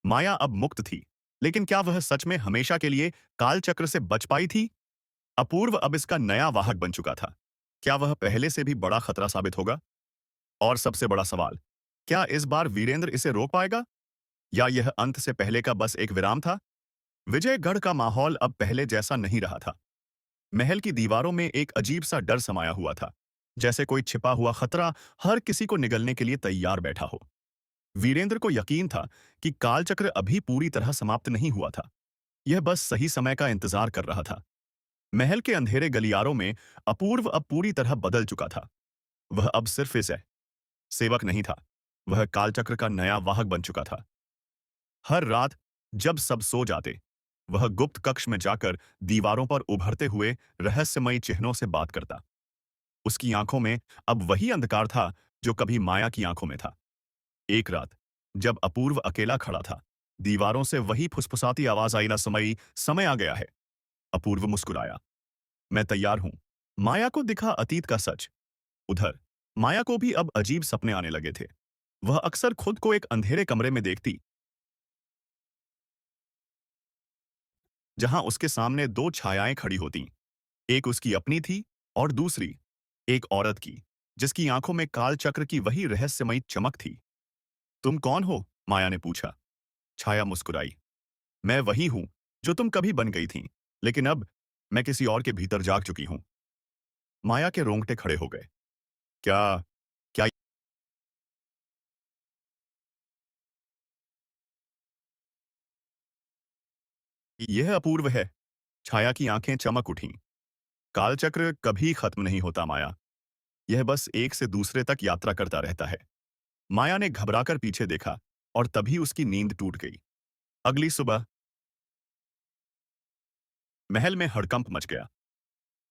[SPEAKER 1] माया अब मुक्त थी, लेकिन क्या वह सच में हमेशा के लिए कालचक्र से बच पाई थी? अपूर्व अब इसका नया वाहक बन चुका था। क्या वह पहले से भी बड़ा खतरा साबित होगा? और सबसे बड़ा सवाल, क्या इस बार वीरेंद्र इसे रोक पाएगा? या यह अंत से पहले का बस एक विराम था? विजयगढ़ का माहौल अब पहले जैसा नहीं रहा था। महल की दीवारों में एक अजीब सा डर समाया हुआ था, जैसे कोई छिपा हुआ खतरा हर किसी को निगलने के लिए तैयार बैठा हो। वीरेंद्र को यकीन था कि कालचक्र अभी पूरी तरह समाप्त नहीं हुआ था। यह बस सही समय का इंतजार कर रहा था। महल के अंधेरे गलियारों में अपूर्व अब पूरी तरह बदल चुका था। वह अब सिर्फ इस सेवक नहीं था, वह कालचक्र का नया वाहक बन चुका था। हर रात जब सब सो जाते, वह गुप्त कक्ष में जाकर दीवारों पर उभरते हुए रहस्यमयी चिन्हों से बात करता। उसकी आंखों में अब वही अंधकार था जो कभी माया की आंखों में था। एक रात जब अपूर्व अकेला खड़ा था, दीवारों से वही फुसफुसाती आवाज आई, ना समई, समय आ गया है। अपूर्व मुस्कुराया। मैं तैयार हूं। माया को दिखा अतीत का सच। उधर माया को भी अब अजीब सपने आने लगे थे। वह अक्सर खुद को एक अंधेरे कमरे में देखती, जहां उसके सामने दो छायाएं खड़ी होती। एक उसकी अपनी थी और दूसरी एक औरत की, जिसकी आंखों में कालचक्र की वही रहस्यमयी चमक थी। तुम कौन हो? माया ने पूछा। छाया मुस्कुराई। मैं वही हूं जो तुम कभी बन गई थी, लेकिन अब मैं किसी और के भीतर जाग चुकी हूं। माया के रोंगटे खड़े हो गए। क्या क्या यह अपूर्व है? छाया की आंखें चमक उठीं। कालचक्र कभी खत्म नहीं होता माया। यह बस एक से दूसरे तक यात्रा करता रहता है। माया ने घबराकर पीछे देखा और तभी उसकी नींद टूट गई। अगली सुबह महल में हड़कंप मच गया।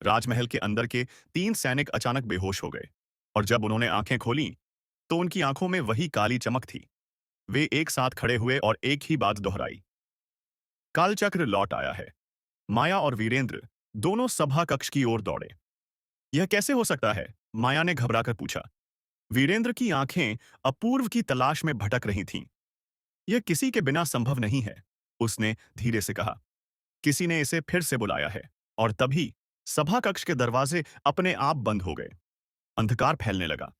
[SPEAKER 1] राजमहल के अंदर के 3 सैनिक अचानक बेहोश हो गए और जब उन्होंने आंखें खोलीं, तो उनकी आंखों में वही काली चमक थी। वे एक साथ खड़े हुए और एक ही बात दोहराई, कालचक्र लौट आया है। माया और वीरेंद्र दोनों सभा कक्ष की ओर दौड़े। यह कैसे हो सकता है? माया ने घबराकर पूछा। वीरेंद्र की आंखें अपूर्व की तलाश में भटक रही थीं। यह किसी के बिना संभव नहीं है, उसने धीरे से कहा। किसी ने इसे फिर से बुलाया है। और तभी सभा कक्ष के दरवाजे अपने आप बंद हो गए। अंधकार फैलने लगा।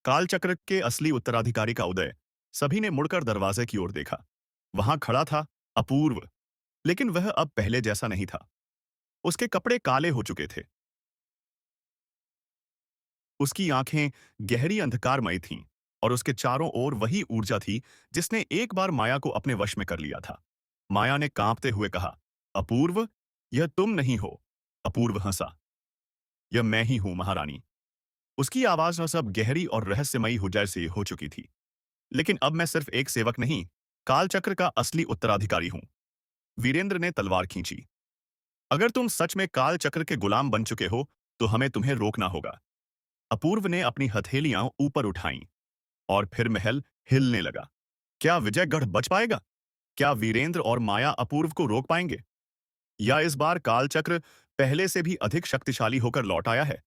[SPEAKER 1] कालचक्र के असली उत्तराधिकारी का उदय। सभी ने मुड़कर दरवाजे की ओर देखा। वहां खड़ा था अपूर्व, लेकिन वह अब पहले जैसा नहीं था। उसके कपड़े काले हो चुके थे, उसकी आंखें गहरी अंधकारमयी थीं और उसके चारों ओर वही ऊर्जा थी जिसने एक बार माया को अपने वश में कर लिया था। माया ने कांपते हुए कहा, अपूर्व, यह तुम नहीं हो। अपूर्व हंसा, यह मैं ही हूं महारानी। उसकी आवाज न सब गहरी और रहस्यमयी हो जैसे हो चुकी थी। लेकिन अब मैं सिर्फ एक सेवक नहीं, कालचक्र का असली उत्तराधिकारी हूं। वीरेंद्र ने तलवार खींची। अगर तुम सच में कालचक्र के गुलाम बन चुके हो तो हमें तुम्हें रोकना होगा। अपूर्व ने अपनी हथेलियां ऊपर उठाईं और फिर महल हिलने लगा। क्या विजयगढ़ बच पाएगा? क्या वीरेंद्र और माया अपूर्व को रोक पाएंगे? या इस बार कालचक्र पहले से भी अधिक शक्तिशाली होकर लौट आया है?